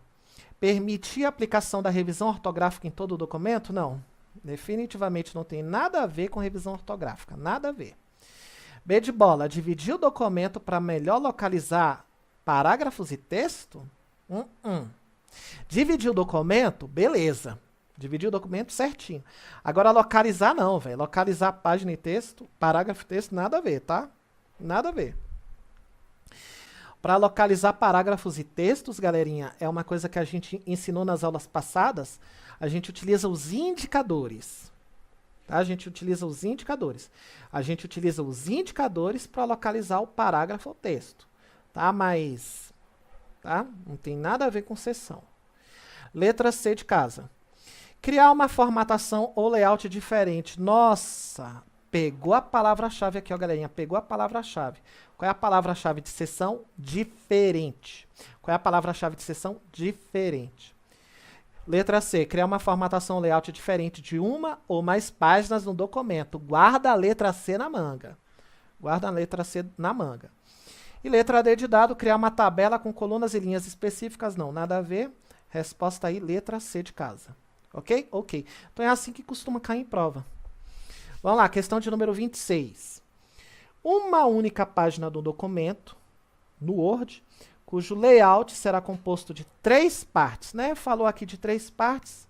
Permitir a aplicação da revisão ortográfica em todo o documento? Não. Definitivamente não tem nada a ver com revisão ortográfica. Nada a ver. B de bola. Dividir o documento para melhor localizar parágrafos e texto? Dividir o documento? Beleza. Dividir o documento certinho. Agora, localizar não, velho. Localizar página e texto, parágrafo e texto, nada a ver, tá? Nada a ver. Para localizar parágrafos e textos, galerinha, é uma coisa que a gente ensinou nas aulas passadas. A gente utiliza os indicadores. Tá? A gente utiliza os indicadores para localizar o parágrafo ou texto. Tá? Mas tá? Não tem nada a ver com seção. Letra C de casa. Criar uma formatação ou layout diferente. Nossa, pegou a palavra-chave aqui, ó, galerinha. Pegou a palavra-chave. Qual é a palavra-chave de seção? Diferente. Qual é a palavra-chave de seção? Diferente. Letra C. Criar uma formatação ou layout diferente de uma ou mais páginas no documento. Guarda a letra C na manga. Guarda a letra C na manga. E letra D de dado. Criar uma tabela com colunas e linhas específicas. Não, nada a ver. Resposta aí, letra C de casa. Ok? Ok. Então é assim que costuma cair em prova. Vamos lá, questão de número 26. Uma única página do documento, no Word, cujo layout será composto de 3 partes, né? Falou aqui de 3 partes,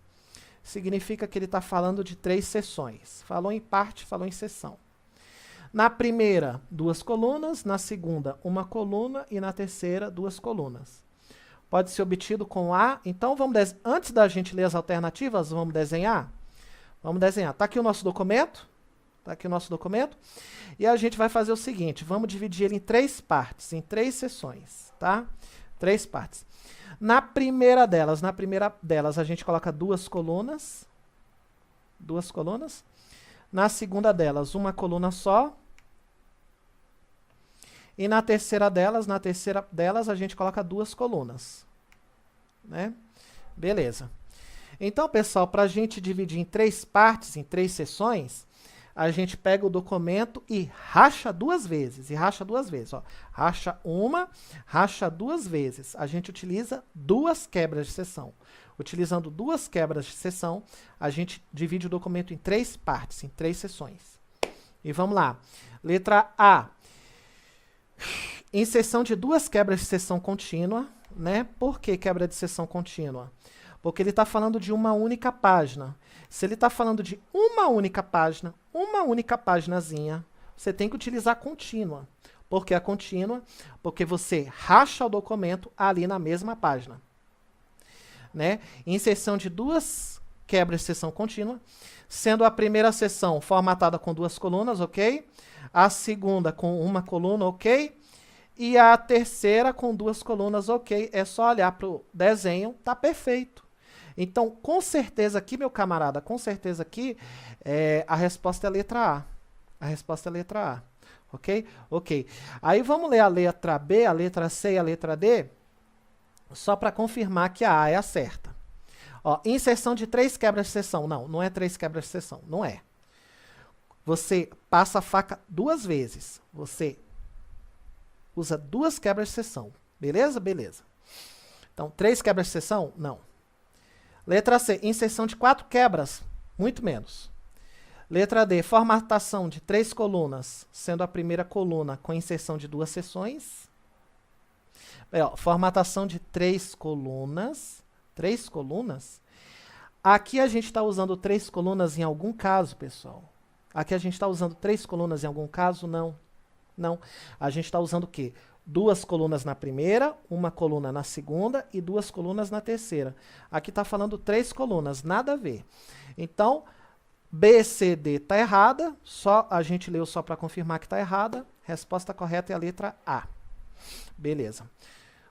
significa que ele está falando de 3 seções. Falou em parte, falou em seção. Na primeira, 2 colunas, na segunda, 1 coluna e na terceira, 2 colunas. pode ser obtido com A. Então, antes da gente ler as alternativas, vamos desenhar? Vamos desenhar. Está aqui o nosso documento. Está aqui o nosso documento. E a gente vai fazer o seguinte, vamos dividir ele em 3 partes, em 3 seções, tá? 3 partes. Na primeira delas, a gente coloca 2 colunas. 2 colunas. Na segunda delas, uma coluna só. E na terceira delas, a gente coloca 2 colunas. Né? Beleza. Então, pessoal, para a gente dividir em 3 partes, em 3 seções, a gente pega o documento e racha 2 vezes. Ó. Racha uma, racha 2 vezes. A gente utiliza 2 quebras de seção. Utilizando 2 quebras de seção, a gente divide o documento em 3 partes, em 3 seções. E vamos lá. Letra A. Inserção de 2 quebras de seção contínua, né? Por que quebra de seção contínua? Porque ele está falando de uma única página. Se ele está falando de uma única paginazinha, você tem que utilizar contínua. Por que a contínua? Porque você racha o documento ali na mesma página. Né? Inserção de 2 quebras de seção contínua, sendo a primeira seção formatada com 2 colunas, ok? A segunda com uma coluna, ok? E a terceira com 2 colunas, ok? É só olhar para o desenho, tá perfeito. Então, com certeza aqui, meu camarada, com certeza aqui, a resposta é a letra A. A resposta é a letra A, ok? Ok. Aí vamos ler a letra B, a letra C e a letra D, só para confirmar que a A é a certa. Ó, inserção de 3 quebras de seção. Não, não é 3 quebras de seção, não é. Você passa a faca 2 vezes. Você usa 2 quebras de seção. Beleza? Beleza. Então, 3 quebras de seção? Não. Letra C, inserção de 4 quebras. Muito menos. Letra D, formatação de 3 colunas, sendo a primeira coluna com inserção de 2 seções. Formatação de 3 colunas. 3 colunas. Aqui a gente está usando 3 colunas em algum caso, pessoal. Aqui a gente está usando 3 colunas em algum caso? Não. Não. A gente está usando o quê? 2 colunas na primeira, uma coluna na segunda e 2 colunas na terceira. Aqui está falando 3 colunas, nada a ver. Então, B, C, D está errada. A gente leu só para confirmar que está errada. Resposta correta é a letra A. Beleza.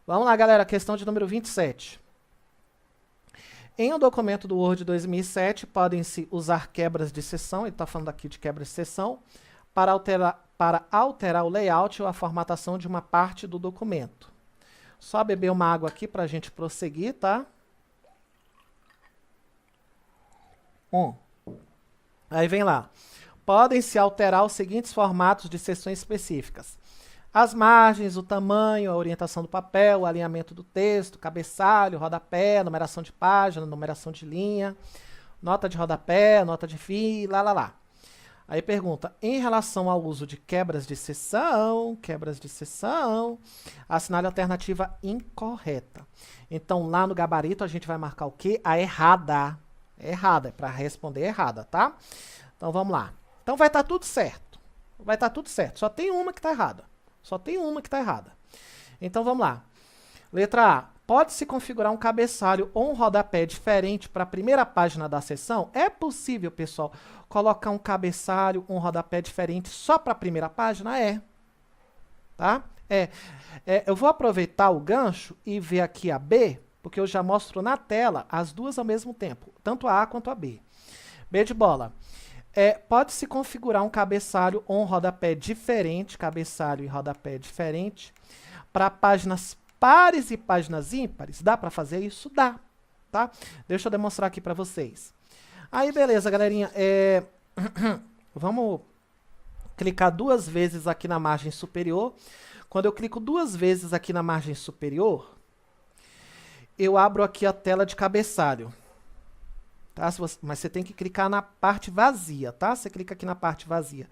Vamos lá, galera. Questão de número 27. Em um documento do Word 2007, podem-se usar quebras de seção, ele está falando aqui de quebras de seção, para alterar o layout ou a formatação de uma parte do documento. Só beber uma água aqui para a gente prosseguir, tá? Aí vem lá. Podem-se alterar os seguintes formatos de seções específicas. As margens, o tamanho, a orientação do papel, o alinhamento do texto, cabeçalho, rodapé, numeração de página, numeração de linha, nota de rodapé, nota de fim, lá. Aí pergunta, em relação ao uso de quebras de seção, assinale a alternativa incorreta. Então, lá no gabarito, a gente vai marcar o quê? A errada. Errada, é para responder errada, tá? Então, vamos lá. Então, vai estar tudo certo. Vai estar tudo certo. Só tem uma que está errada. Então, vamos lá. Letra A. Pode-se configurar um cabeçalho ou um rodapé diferente para a primeira página da seção? É possível, pessoal, colocar um cabeçalho, um rodapé diferente só para a primeira página? É. Tá? Eu vou aproveitar o gancho e ver aqui a B, porque eu já mostro na tela as duas ao mesmo tempo, tanto a A quanto a B. B de bola. Pode-se configurar um cabeçalho ou um rodapé diferente, cabeçalho e rodapé diferente, para páginas pares e páginas ímpares? Dá para fazer isso? Dá. Tá? Deixa eu demonstrar aqui para vocês. Aí, beleza, galerinha. Vamos clicar 2 vezes aqui na margem superior. Quando eu clico 2 vezes aqui na margem superior, eu abro aqui a tela de cabeçalho. Tá? Mas você tem que clicar na parte vazia, tá? Você clica aqui na parte vazia.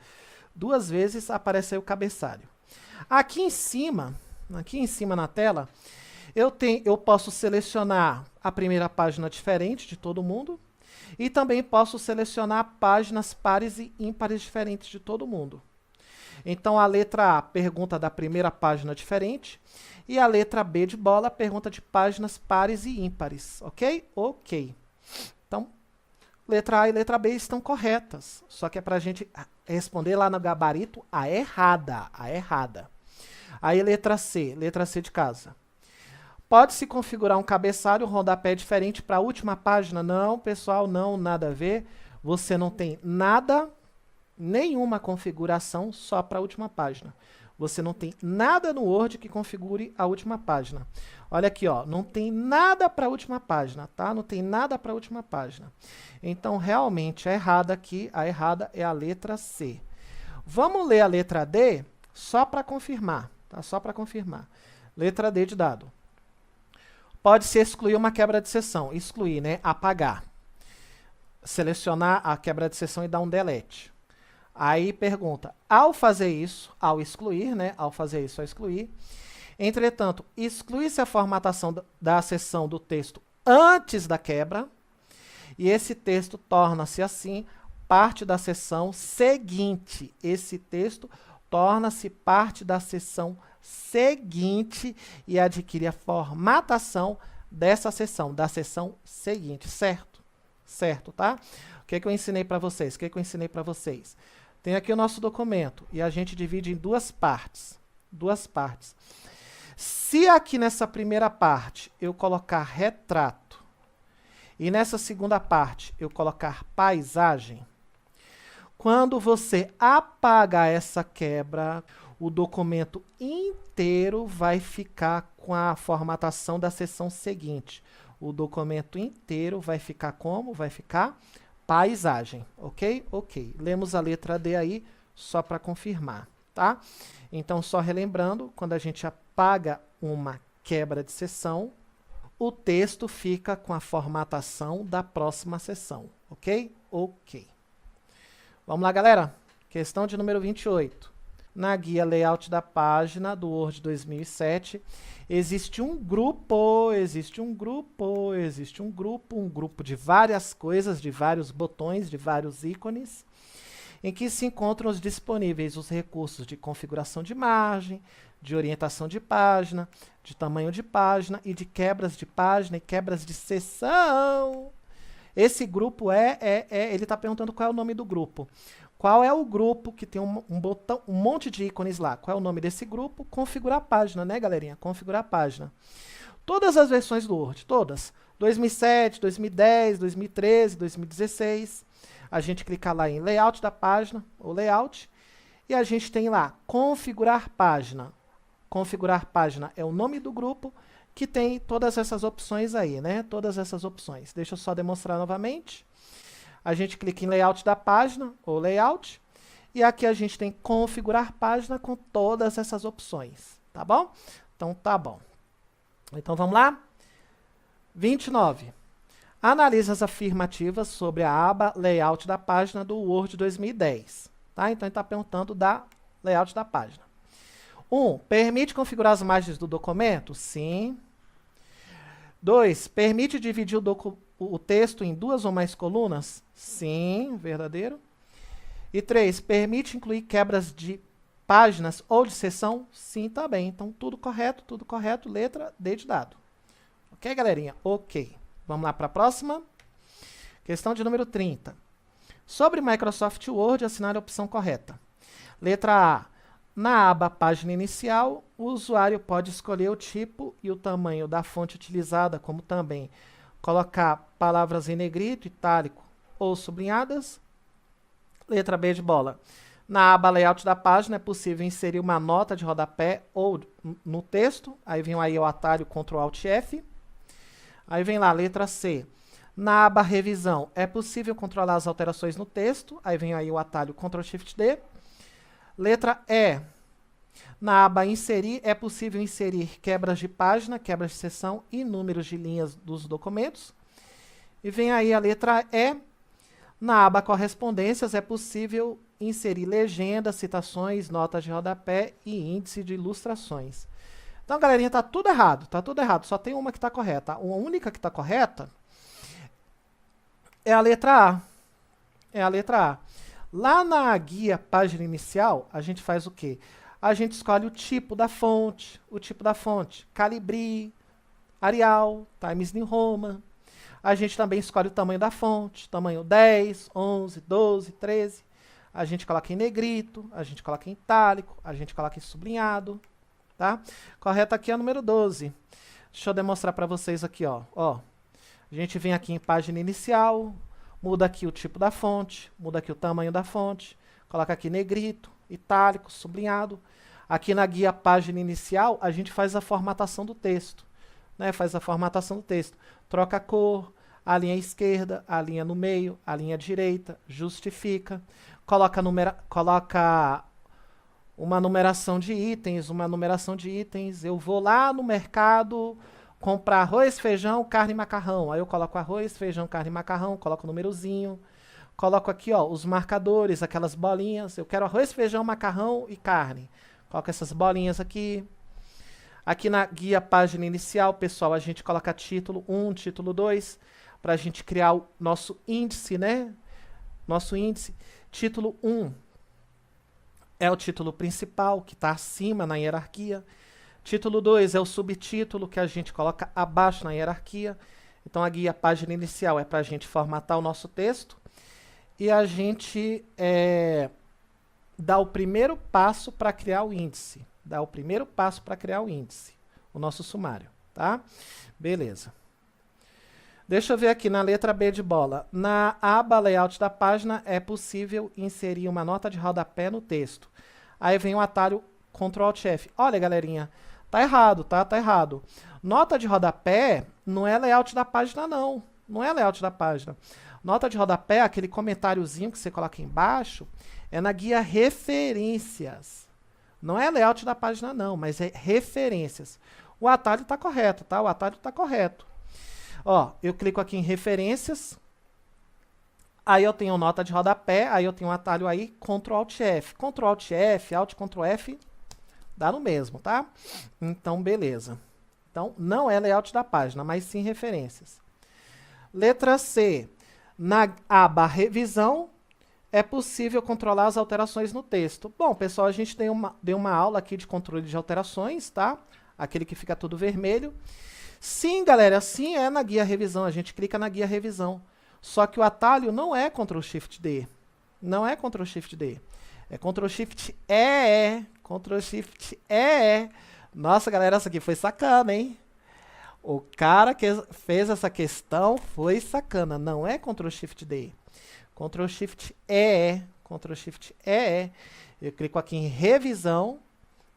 2 vezes aparece aí o cabeçalho. Aqui em cima na tela, eu posso selecionar a primeira página diferente de todo mundo e também posso selecionar páginas pares e ímpares diferentes de todo mundo. Então, a letra A pergunta da primeira página diferente. E a letra B de bola pergunta de páginas pares e ímpares. Ok? Ok. Então, letra A e letra B estão corretas. Só que é para a gente responder lá no gabarito a errada. A errada. Aí, letra C de casa. Pode-se configurar um cabeçalho, um rodapé diferente para a última página? Não, pessoal, não, nada a ver. Você não tem nada, nenhuma configuração só para a última página. Você não tem nada no Word que configure a última página. Olha aqui, ó, não tem nada para a última página, tá? Não tem nada para a última página. Então, realmente, a errada aqui, a errada é a letra C. Vamos ler a letra D só para confirmar, tá? Só para confirmar. Letra D de dado. Pode-se excluir uma quebra de seção. Excluir, né? Apagar. Selecionar a quebra de seção e dar um delete. Aí pergunta, ao fazer isso, ao excluir, né? Ao fazer isso, ao excluir. Entretanto, exclui-se a formatação da seção do texto antes da quebra. E esse texto torna-se, assim, parte da seção seguinte. Esse texto torna-se parte da seção seguinte e adquire a formatação dessa seção, da seção seguinte, certo? Certo, tá? O que eu ensinei para vocês? O que eu ensinei para vocês? Tem aqui o nosso documento e a gente divide em duas partes. Duas partes. Se aqui nessa primeira parte eu colocar retrato e nessa segunda parte eu colocar paisagem, quando você apagar essa quebra, o documento inteiro vai ficar com a formatação da seção seguinte. O documento inteiro vai ficar como? Vai ficar paisagem, ok? Ok. Lemos a letra D aí, só para confirmar, tá? Então, só relembrando, quando a gente apaga uma quebra de seção, o texto fica com a formatação da próxima seção, ok? Ok. Vamos lá, galera? Questão de número 28. Na guia layout da página do Word 2007, existe um grupo de várias coisas, de vários botões, de vários ícones, em que se encontram os disponíveis os recursos de configuração de margem, de orientação de página, de tamanho de página e de quebras de página e quebras de seção. Esse grupo ele está perguntando qual é o nome do grupo. Qual é o grupo que tem um botão, um monte de ícones lá? Qual é o nome desse grupo? Configurar a página, né, galerinha? Configurar a página. Todas as versões do Word, todas. 2007, 2010, 2013, 2016. A gente clica lá em Layout da página, ou Layout, e a gente tem lá Configurar página. Configurar página é o nome do grupo que tem todas essas opções aí, né? Todas essas opções. Deixa eu só demonstrar novamente. A gente clica em Layout da página, ou Layout, e aqui a gente tem Configurar página com todas essas opções, tá bom? Então, tá bom. Então, vamos lá? 29. Analise as afirmativas sobre a aba Layout da página do Word 2010. Tá? Então, ele está perguntando da Layout da página. 1. Permite configurar as margens do documento? Sim. 2. Permite dividir o texto em duas ou mais colunas? Sim, verdadeiro. E 3. Permite incluir quebras de páginas ou de seção? Sim, também. Então, tudo correto, letra D de dado. Ok, galerinha? Ok. Vamos lá para a próxima. Questão de número 30. Sobre Microsoft Word, assinale a opção correta. Letra A. Na aba Página Inicial, o usuário pode escolher o tipo e o tamanho da fonte utilizada, como também colocar palavras em negrito, itálico ou sublinhadas. Letra B de bola. Na aba Layout da página, é possível inserir uma nota de rodapé ou no texto. Aí vem aí o atalho Ctrl Alt F. Aí vem lá, letra C. Na aba Revisão, é possível controlar as alterações no texto. Aí vem aí o atalho Ctrl Shift D. Letra E. Na aba Inserir, é possível inserir quebras de página, quebras de seção e números de linhas dos documentos. E vem aí a letra E. Na aba Correspondências, é possível inserir legendas, citações, notas de rodapé e índice de ilustrações. Então, galerinha, tá tudo errado, Só tem uma que está correta. A única que está correta é a letra A. Lá na guia página inicial, a gente faz o quê? A gente escolhe o tipo da fonte, Calibri, Arial, Times New Roman. A gente também escolhe o tamanho da fonte, tamanho 10, 11, 12, 13. A gente coloca em negrito, a gente coloca em itálico, a gente coloca em sublinhado, tá? Correto aqui é o número 12. Deixa eu demonstrar para vocês aqui, ó. A gente vem aqui em página inicial, muda aqui o tipo da fonte, muda aqui o tamanho da fonte, coloca aqui negrito, itálico, sublinhado. Aqui na guia página inicial, a gente faz a formatação do texto, né? Faz a formatação do texto. Troca a cor, a linha esquerda, a linha no meio, a linha direita, justifica, coloca uma numeração de itens, eu vou lá no mercado comprar arroz, feijão, carne e macarrão. Aí eu coloco arroz, feijão, carne e macarrão, coloco o númerozinho, coloco aqui, ó, os marcadores, aquelas bolinhas. Eu quero arroz, feijão, macarrão e carne. Coloco essas bolinhas aqui. Aqui na guia página inicial, pessoal, a gente coloca título 1, título 2, para a gente criar o nosso índice, né? Nosso índice. Título 1 é o título principal, que está acima na hierarquia. Título 2 é o subtítulo, que a gente coloca abaixo na hierarquia. Então, a guia página inicial é para a gente formatar o nosso texto. E a gente dá o primeiro passo para criar o índice. O nosso sumário, tá? Beleza. Deixa eu ver aqui na letra B de bola. Na aba layout da página é possível inserir uma nota de rodapé no texto. Aí vem o atalho Ctrl Alt F. Olha, galerinha, tá errado, tá? Tá errado. Nota de rodapé não é layout da página, não. Não é layout da página. Nota de rodapé, aquele comentáriozinho que você coloca embaixo, é na guia referências. Não é layout da página, não, mas é referências. O atalho está correto, tá? O atalho está correto. Ó, eu clico aqui em referências, aí eu tenho nota de rodapé, aí eu tenho um atalho aí, Ctrl Alt F. Ctrl Alt F, Alt Ctrl F, dá no mesmo, tá? Então, beleza. Então, não é layout da página, mas sim referências. Letra C. Na aba revisão, é possível controlar as alterações no texto. Bom, pessoal, a gente deu uma aula aqui de controle de alterações, tá? Aquele que fica tudo vermelho. Sim, galera, sim, é na guia revisão. A gente clica na guia revisão. Só que o atalho não é Ctrl Shift D. Não é Ctrl Shift D. É Ctrl Shift E. Ctrl Shift E. Nossa, galera, essa aqui foi sacana, hein? O cara que fez essa questão foi sacana. Não é Ctrl Shift D. Ctrl Shift E. Ctrl Shift E. Eu clico aqui em revisão.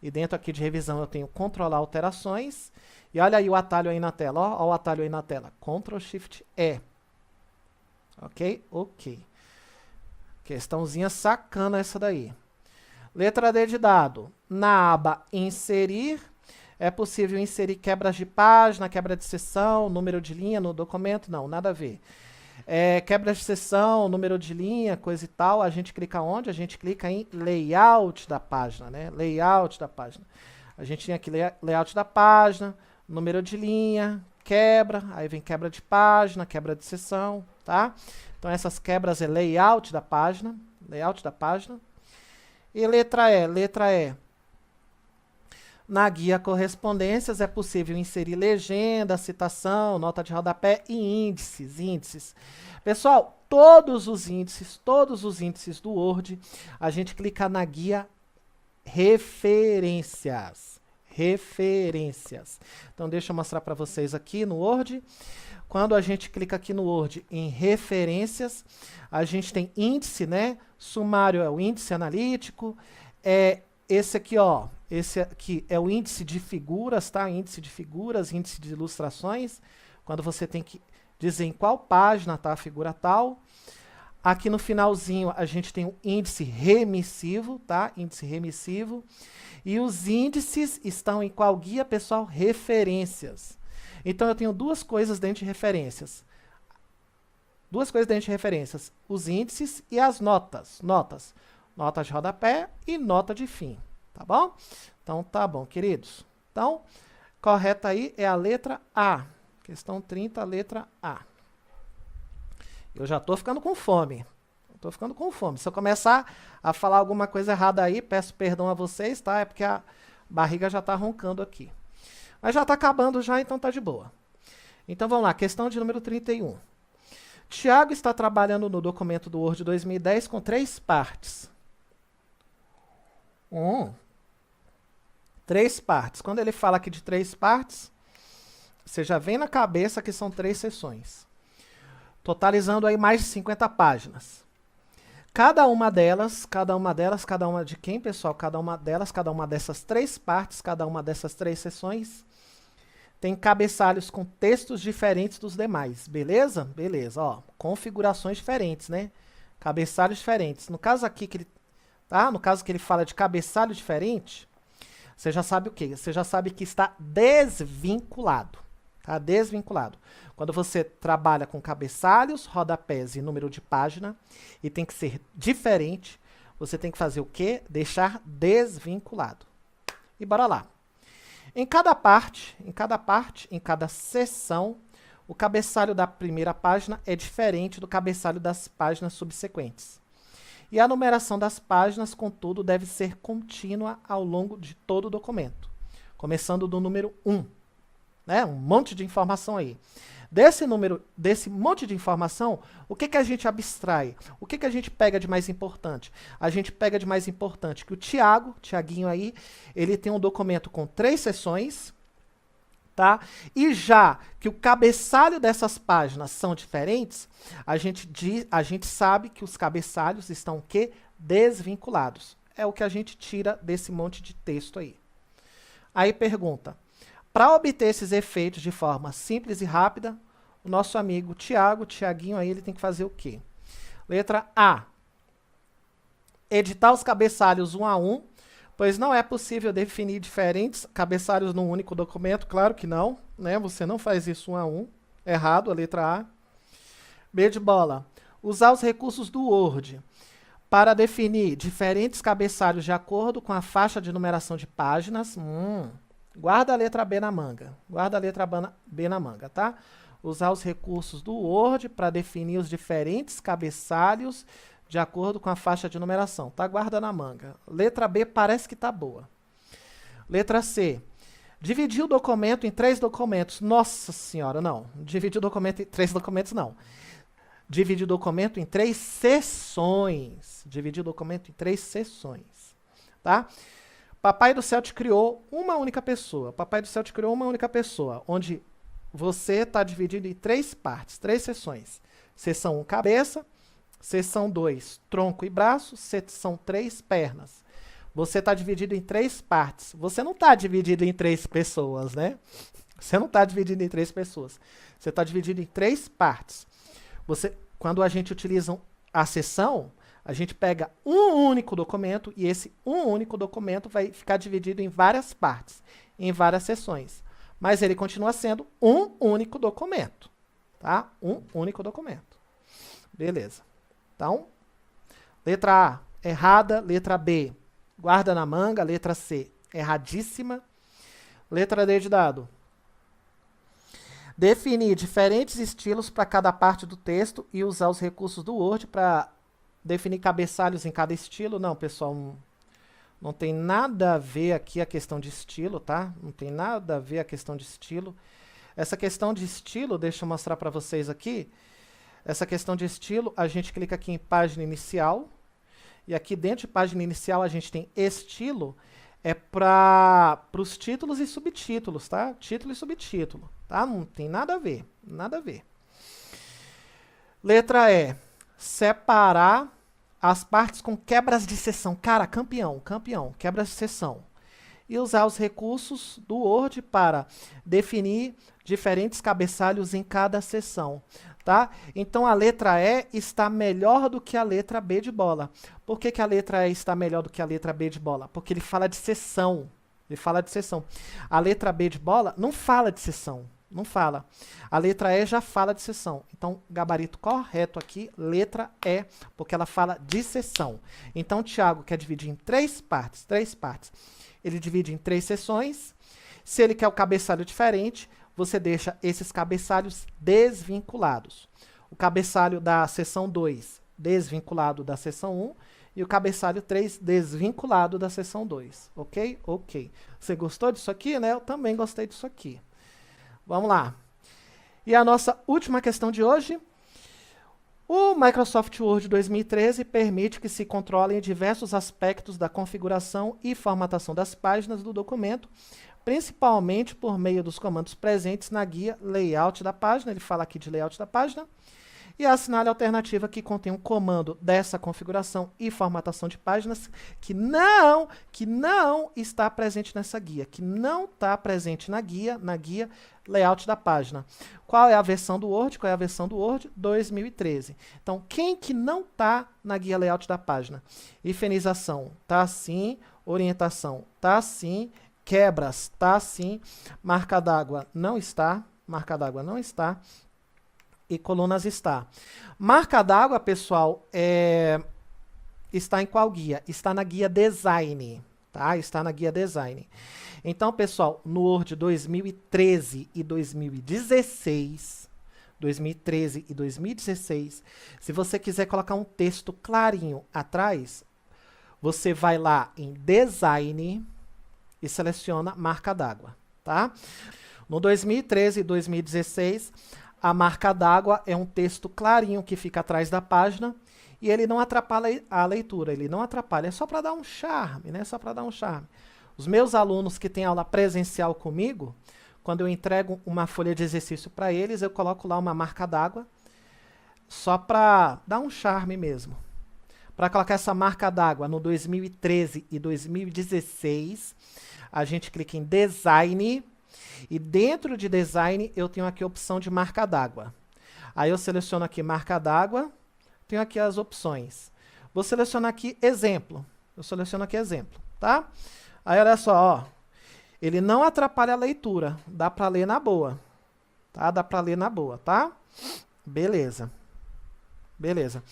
E dentro aqui de revisão eu tenho controlar alterações. E olha aí o atalho aí na tela. Ó o atalho aí na tela. Ctrl Shift E. Ok? Ok. Questãozinha sacana essa daí. Letra D de dado. Na aba inserir, é possível inserir quebras de página, quebra de seção, número de linha no documento. Não, nada a ver. Quebra de seção, número de linha, coisa e tal. A gente clica onde? A gente clica em layout da página, né? Layout da página. A gente tem aqui layout da página, número de linha, quebra, aí vem quebra de página, quebra de seção, tá? Então essas quebras é layout da página, E letra E. Na guia correspondências é possível inserir legenda, citação, nota de rodapé e índices. Pessoal, todos os índices do Word, a gente clica na guia referências. Então, deixa eu mostrar para vocês aqui no Word. Quando a gente clica aqui no Word em referências, a gente tem índice, né? Sumário é o índice analítico. Esse aqui, ó. Esse aqui é o índice de figuras, tá? Índice de figuras, índice de ilustrações. Quando você tem que dizer em qual página tá a figura tal. Aqui no finalzinho a gente tem o índice remissivo, tá? Índice remissivo. E os índices estão em qual guia, pessoal? Referências. Então eu tenho duas coisas dentro de referências. Os índices e as notas. Nota de rodapé e nota de fim. Tá bom? Então tá bom, queridos. Então, correta aí é a letra A. Questão 30, letra A. Eu já estou ficando com fome. Tô ficando com fome. Se eu começar a falar alguma coisa errada aí, peço perdão a vocês, tá? É porque a barriga já tá roncando aqui. Mas já tá acabando já, então tá de boa. Então vamos lá, questão de número 31. Tiago está trabalhando no documento do Word 2010 com 3 partes. 3 partes. Quando ele fala aqui de 3 partes, você já vem na cabeça que são 3 seções. Totalizando aí mais de 50 páginas. Cada uma de quem, pessoal? Cada uma dessas 3 partes, cada uma dessas 3 seções, tem cabeçalhos com textos diferentes dos demais, beleza? Beleza, ó, configurações diferentes, né? Cabeçalhos diferentes. No caso aqui que ele, tá? No caso que ele fala de cabeçalho diferente, você já sabe o quê? Você já sabe que está desvinculado, tá? Desvinculado. Quando você trabalha com cabeçalhos, rodapés e número de página, e tem que ser diferente, você tem que fazer o quê? Deixar desvinculado. E bora lá. Em cada seção, o cabeçalho da primeira página é diferente do cabeçalho das páginas subsequentes. E a numeração das páginas, contudo, deve ser contínua ao longo de todo o documento, começando do número 1. Né? Um monte de informação aí. Desse monte de informação, o que a gente abstrai? O que a gente pega de mais importante? A gente pega de mais importante que o Tiaguinho aí, ele tem um documento com 3 seções, tá? E já que o cabeçalho dessas páginas são diferentes, a gente sabe que os cabeçalhos estão o quê? Desvinculados. É o que a gente tira desse monte de texto aí. Aí pergunta: para obter esses efeitos de forma simples e rápida, o nosso amigo Tiaguinho aí, ele tem que fazer o quê? Letra A. Editar os cabeçalhos um a um, pois não é possível definir diferentes cabeçalhos num único documento. Claro que não, né? Você não faz isso um a um. Errado, a letra A. B de bola. Usar os recursos do Word para definir diferentes cabeçalhos de acordo com a faixa de numeração de páginas. Guarda a letra B na manga. Guarda a letra B na manga, tá? Usar os recursos do Word para definir os diferentes cabeçalhos de acordo com a faixa de numeração. Tá? Guarda na manga. Letra B parece que tá boa. Letra C. Dividir o documento em 3 documentos. Nossa senhora, não. Dividir o documento em 3 documentos, não. Dividir o documento em 3 seções. Dividir o documento em 3 seções. Tá? Papai do Céu te criou uma única pessoa. Papai do Céu te criou uma única pessoa, onde você está dividido em 3 partes, 3 seções. Seção 1, cabeça. Seção 2, tronco e braço. Seção 3, pernas. Você está dividido em 3 partes. Você não está dividido em 3 pessoas, né? Você não está dividido em 3 pessoas. Você está dividido em 3 partes. Quando a gente utiliza a seção, a gente pega um único documento e esse único documento vai ficar dividido em várias partes, em várias seções. Mas ele continua sendo um único documento, tá? Um único documento. Beleza. Então, letra A, errada. Letra B, guarda na manga. Letra C, erradíssima. Letra D de dado. Definir diferentes estilos para cada parte do texto e usar os recursos do Word para definir cabeçalhos em cada estilo. Não, pessoal, não tem nada a ver aqui a questão de estilo, tá? Não tem nada a ver a questão de estilo. Essa questão de estilo, deixa eu mostrar para vocês aqui. Essa questão de estilo, a gente clica aqui em página inicial. E aqui dentro de página inicial a gente tem estilo. É para os títulos e subtítulos, tá? Título e subtítulo, tá? Não tem nada a ver, nada a ver. Letra E. Separar as partes com quebras de seção. Cara, campeão, quebras de seção. E usar os recursos do Word para definir diferentes cabeçalhos em cada seção, tá? Então, a letra E está melhor do que a letra B de bola. Por que a letra E está melhor do que a letra B de bola? Porque ele fala de seção. Ele fala de seção. A letra B de bola não fala de seção. Não fala. A letra E já fala de seção. Então, gabarito correto aqui, letra E, porque ela fala de seção. Então, o Tiago quer dividir em 3 partes. 3 partes. Ele divide em 3 seções. Se ele quer o cabeçalho diferente, você deixa esses cabeçalhos desvinculados. O cabeçalho da seção 2 desvinculado da seção 1 e o cabeçalho 3 desvinculado da seção 2, ok? Ok. Você gostou disso aqui, né? Eu também gostei disso aqui. Vamos lá. E a nossa última questão de hoje. O Microsoft Word 2013 permite que se controlem diversos aspectos da configuração e formatação das páginas do documento, principalmente por meio dos comandos presentes na guia Layout da página. Ele fala aqui de Layout da página. E assinale a alternativa que contém um comando dessa configuração e formatação de páginas que não está presente nessa guia, que não está presente na guia Layout da página. Qual é a versão do Word? Qual é a versão do Word? 2013. Então, quem que não está na guia Layout da página? Hifenização está assim, orientação está assim, quebras está assim, marca d'água não está, e colunas está. Marca d'água, pessoal, está em qual guia? Está na guia Design, tá? Está na guia Design. Então, pessoal, no Word 2013 e 2016, se você quiser colocar um texto clarinho atrás, você vai lá em Design e seleciona marca d'água, tá? No 2013 e 2016, a marca d'água é um texto clarinho que fica atrás da página e ele não atrapalha a leitura, ele não atrapalha, é só para dar um charme, né? Só para dar um charme. Os meus alunos que têm aula presencial comigo, quando eu entrego uma folha de exercício para eles, eu coloco lá uma marca d'água, só para dar um charme mesmo. Para colocar essa marca d'água no 2013 e 2016, a gente clica em Design. E dentro de Design, eu tenho aqui a opção de marca d'água. Aí eu seleciono aqui marca d'água, tenho aqui as opções. Vou selecionar aqui exemplo. Eu seleciono aqui exemplo, tá? Aí olha só, ó. Ele não atrapalha a leitura, dá para ler na boa. Tá? Dá para ler na boa, tá? Beleza. Beleza.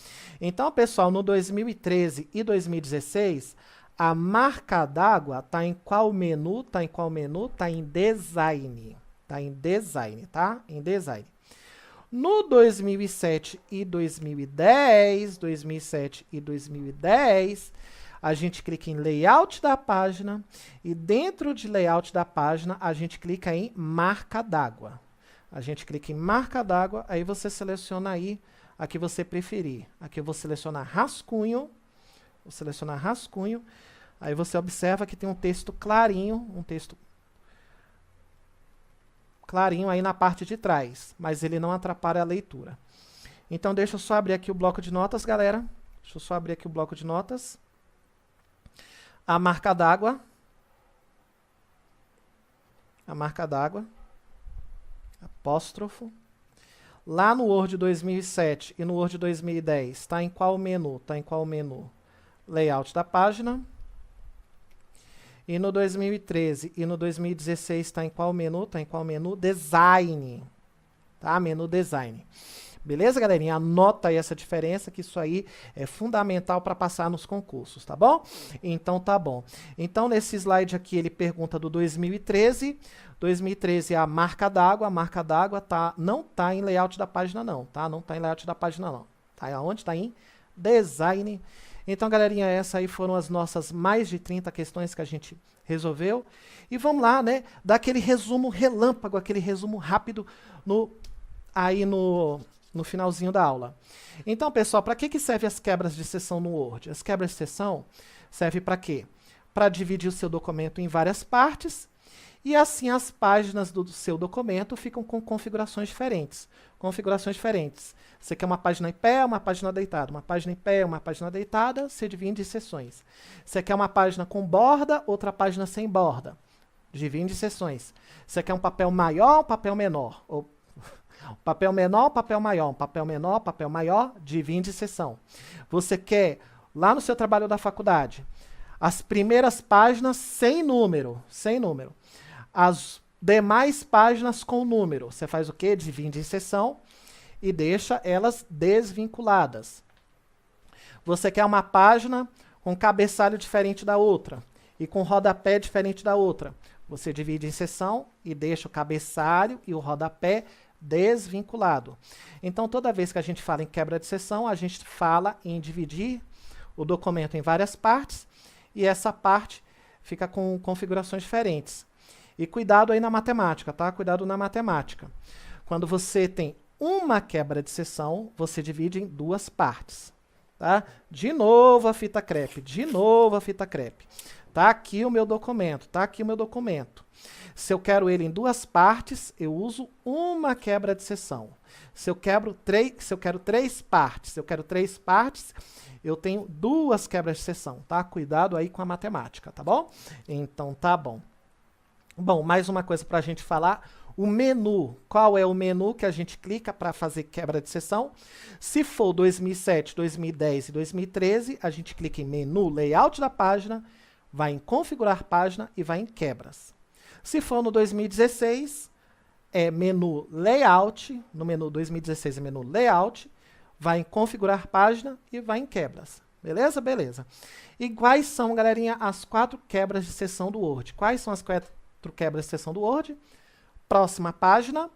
Então, pessoal, no 2013 e 2016... a marca d'água está em qual menu? Está em qual menu? Está em Design. Está em Design, tá? Em Design. No 2007 e 2010, a gente clica em Layout da página e dentro de Layout da página, a gente clica em Marca d'água. A gente clica em Marca d'água, aí você seleciona aí a que você preferir. Aqui eu vou selecionar rascunho. Vou selecionar rascunho. Aí você observa que tem um texto clarinho, aí na parte de trás, mas ele não atrapalha a leitura. Então, deixa eu só abrir aqui o bloco de notas, galera. Deixa eu só abrir aqui o bloco de notas. A marca d'água. Apóstrofo. Lá no Word 2007 e no Word 2010, está em qual menu? Está em qual menu? Layout da página. E no 2013 e no 2016 está em qual menu? Está em qual menu? Design. Tá? Menu Design. Beleza, galerinha? Anota aí essa diferença, que isso aí é fundamental para passar nos concursos, tá bom? Então, tá bom. Então, nesse slide aqui, ele pergunta do 2013. 2013 é a marca d'água. A marca d'água não está em layout da página, não. Tá? Não está em layout da página, não. Tá? Aonde? Está em Design. Então, galerinha, essas aí foram as nossas mais de 30 questões que a gente resolveu. E vamos lá, né? Dar aquele resumo relâmpago, aquele resumo rápido no finalzinho da aula. Então, pessoal, para que servem as quebras de seção no Word? As quebras de seção servem para quê? Para dividir o seu documento em várias partes e assim as páginas do seu documento ficam com configurações diferentes. Você quer uma página em pé, uma página deitada. Uma página em pé, uma página deitada, você divide em seções. Você quer uma página com borda, outra página sem borda. Divide em seções. Você quer um papel maior, um papel menor. Ou papel menor, papel maior. Um papel menor, papel maior, divide em seção. Você quer, lá no seu trabalho da faculdade, as primeiras páginas sem número. As demais páginas com número. Você faz o quê? Divide em seção e deixa elas desvinculadas. Você quer uma página com cabeçalho diferente da outra e com rodapé diferente da outra. Você divide em seção e deixa o cabeçalho e o rodapé Desvinculado. Então, toda vez que a gente fala em quebra de seção, a gente fala em dividir o documento em várias partes e essa parte fica com configurações diferentes. E cuidado aí na matemática, tá? Cuidado na matemática. Quando você tem uma quebra de seção, você divide em duas partes, tá? De novo a fita crepe, de novo a fita crepe. Tá aqui o meu documento, tá aqui o meu documento. Se eu quero ele em duas partes, eu uso uma quebra de seção. Se eu quero três partes, eu tenho duas quebras de seção, tá? Cuidado aí com a matemática, tá bom? Então, tá bom. Bom, mais uma coisa para a gente falar. O menu. Qual é o menu que a gente clica para fazer quebra de seção? Se for 2007, 2010 e 2013, a gente clica em menu, layout da página, vai em configurar página e vai em quebras. Se for no 2016, é menu layout, no menu 2016 é menu layout, vai em configurar página e vai em quebras. Beleza? Beleza. E quais são, galerinha, as 4 quebras de seção do Word? Quais são as 4 quebras de seção do Word? Próxima página,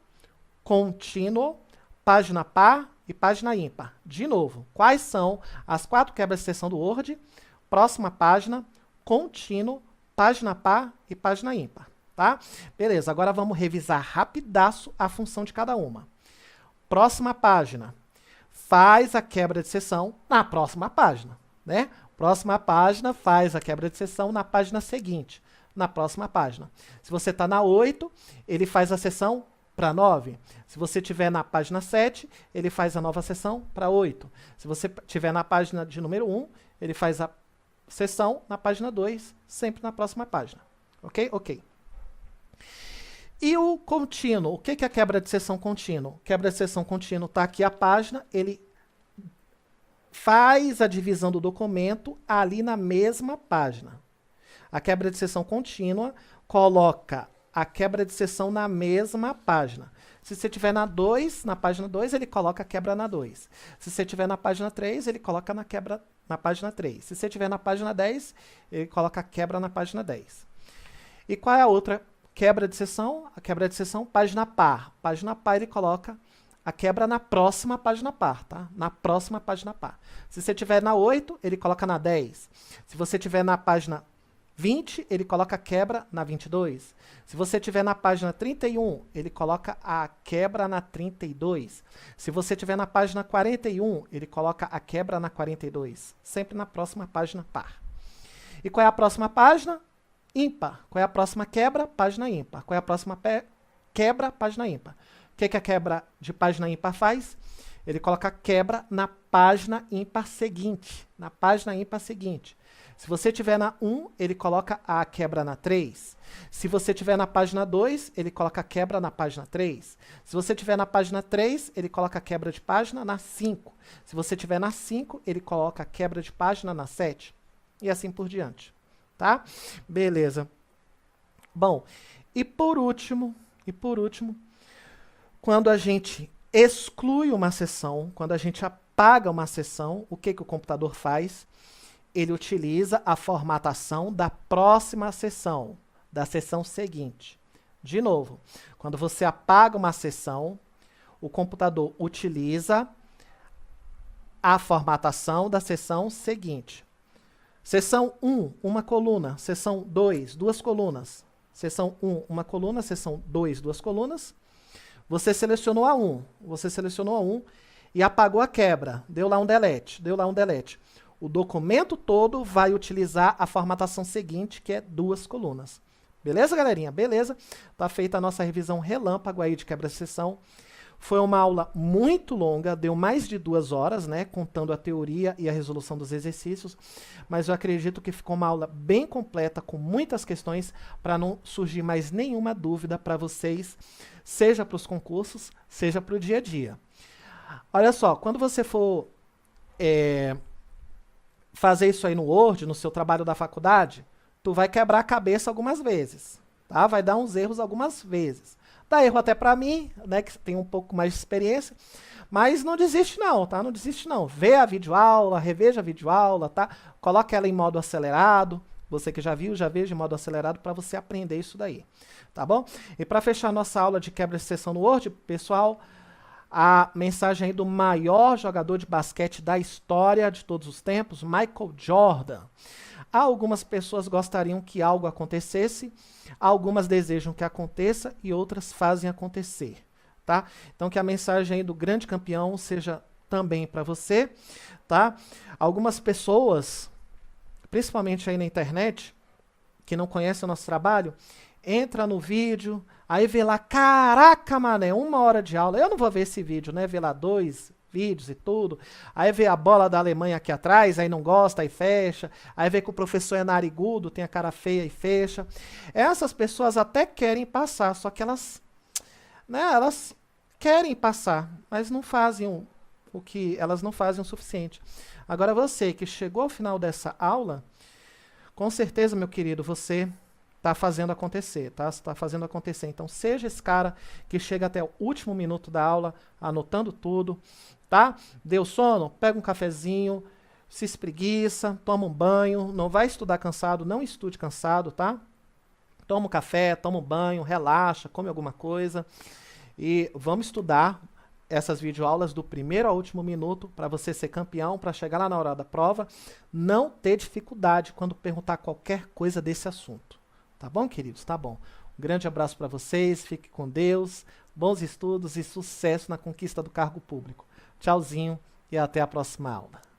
contínuo, página par e página ímpar. De novo, quais são as 4 quebras de seção do Word? Próxima página, contínuo, página par e página ímpar. Tá? Beleza, agora vamos revisar rapidaço a função de cada uma. Próxima página, faz a quebra de seção na próxima página, né? Próxima página, faz a quebra de seção na página seguinte, na próxima página. Se você está na 8, ele faz a seção para 9. Se você estiver na página 7, ele faz a nova seção para 8. Se você estiver na página de número 1, ele faz a seção na página 2, sempre na próxima página. Ok? Ok. E o contínuo, o que é a quebra de seção contínuo? Quebra de seção contínuo, está aqui a página, ele faz a divisão do documento ali na mesma página. A quebra de seção contínua coloca a quebra de seção na mesma página. Se você estiver na 2, na página 2, ele coloca a quebra na 2. Se você estiver na página 3, ele coloca na quebra na página 3. Se você estiver na página 10, ele coloca a quebra na página 10. E qual é a outra quebra de seção? A quebra de seção, página par. Página par, ele coloca a quebra na próxima página par, tá? Na próxima página par. Se você estiver na 8, ele coloca na 10. Se você estiver na página 20, ele coloca a quebra na 22. Se você estiver na página 31, ele coloca a quebra na 32. Se você estiver na página 41, ele coloca a quebra na 42. Sempre na próxima página par. E qual é a próxima página? Ímpar. Qual é a próxima quebra? Página ímpar. Qual é a próxima quebra? Página ímpar. O que a quebra de página ímpar faz? Ele coloca a quebra na página ímpar seguinte. Na página ímpar seguinte. Se você estiver na 1, ele coloca a quebra na 3. Se você estiver na página 2, ele coloca a quebra na página 3. Se você estiver na página 3, ele coloca a quebra de página na 5. Se você estiver na 5, ele coloca a quebra de página na 7. E assim por diante. Tá? Beleza. Bom, e por último, quando a gente exclui uma seção, quando a gente apaga uma seção, o que o computador faz? Ele utiliza a formatação da próxima seção, da seção seguinte. De novo, quando você apaga uma seção, o computador utiliza a formatação da seção seguinte. Seção 1, uma coluna. Seção 2, duas colunas. Seção 1, uma coluna. Seção 2, duas colunas. Você selecionou a 1. Você selecionou a 1 e apagou a quebra. Deu lá um delete. Deu lá um delete. O documento todo vai utilizar a formatação seguinte, que é duas colunas. Beleza, galerinha? Beleza. Tá feita a nossa revisão relâmpago aí de quebra-seção. Foi uma aula muito longa, deu mais de 2 horas, né, contando a teoria e a resolução dos exercícios, mas eu acredito que ficou uma aula bem completa, com muitas questões, para não surgir mais nenhuma dúvida para vocês, seja para os concursos, seja para o dia a dia. Olha só, quando você for fazer isso aí no Word, no seu trabalho da faculdade, tu vai quebrar a cabeça algumas vezes, tá? Vai dar uns erros algumas vezes. Dá erro até para mim, né, que tem um pouco mais de experiência, mas não desiste não, tá? Não desiste não. Vê a videoaula, reveja a videoaula, tá? Coloca ela em modo acelerado, Você que já viu, já veja de modo acelerado para você aprender isso daí, tá bom? E para fechar nossa aula de quebra de seção no Word, pessoal, a mensagem aí do maior jogador de basquete da história de todos os tempos, Michael Jordan. Algumas pessoas gostariam que algo acontecesse, algumas desejam que aconteça e outras fazem acontecer, tá? Então que a mensagem aí do grande campeão seja também para você, tá? Algumas pessoas, principalmente aí na internet, que não conhecem o nosso trabalho, entra no vídeo, aí vê lá, caraca, mané, 1 hora de aula. Eu não vou ver esse vídeo, né? Vê lá 2 vídeos e tudo. Aí vê a bola da Alemanha aqui atrás, aí não gosta, aí fecha. Aí vê que o professor é narigudo, tem a cara feia e fecha. Essas pessoas até querem passar, só que elas, né, elas querem passar, mas não fazem o que elas não fazem o suficiente. Agora você que chegou ao final dessa aula, com certeza, meu querido, você está fazendo acontecer, tá? Você está fazendo acontecer. Então, seja esse cara que chega até o último minuto da aula, anotando tudo, tá? Deu sono? Pega um cafezinho, se espreguiça, toma um banho, não vai estudar cansado, não estude cansado, tá? Toma um café, toma um banho, relaxa, come alguma coisa e vamos estudar essas videoaulas do primeiro ao último minuto para você ser campeão, para chegar lá na hora da prova, não ter dificuldade quando perguntar qualquer coisa desse assunto. Tá bom, queridos? Tá bom. Um grande abraço para vocês, fique com Deus, bons estudos e sucesso na conquista do cargo público. Tchauzinho e até a próxima aula.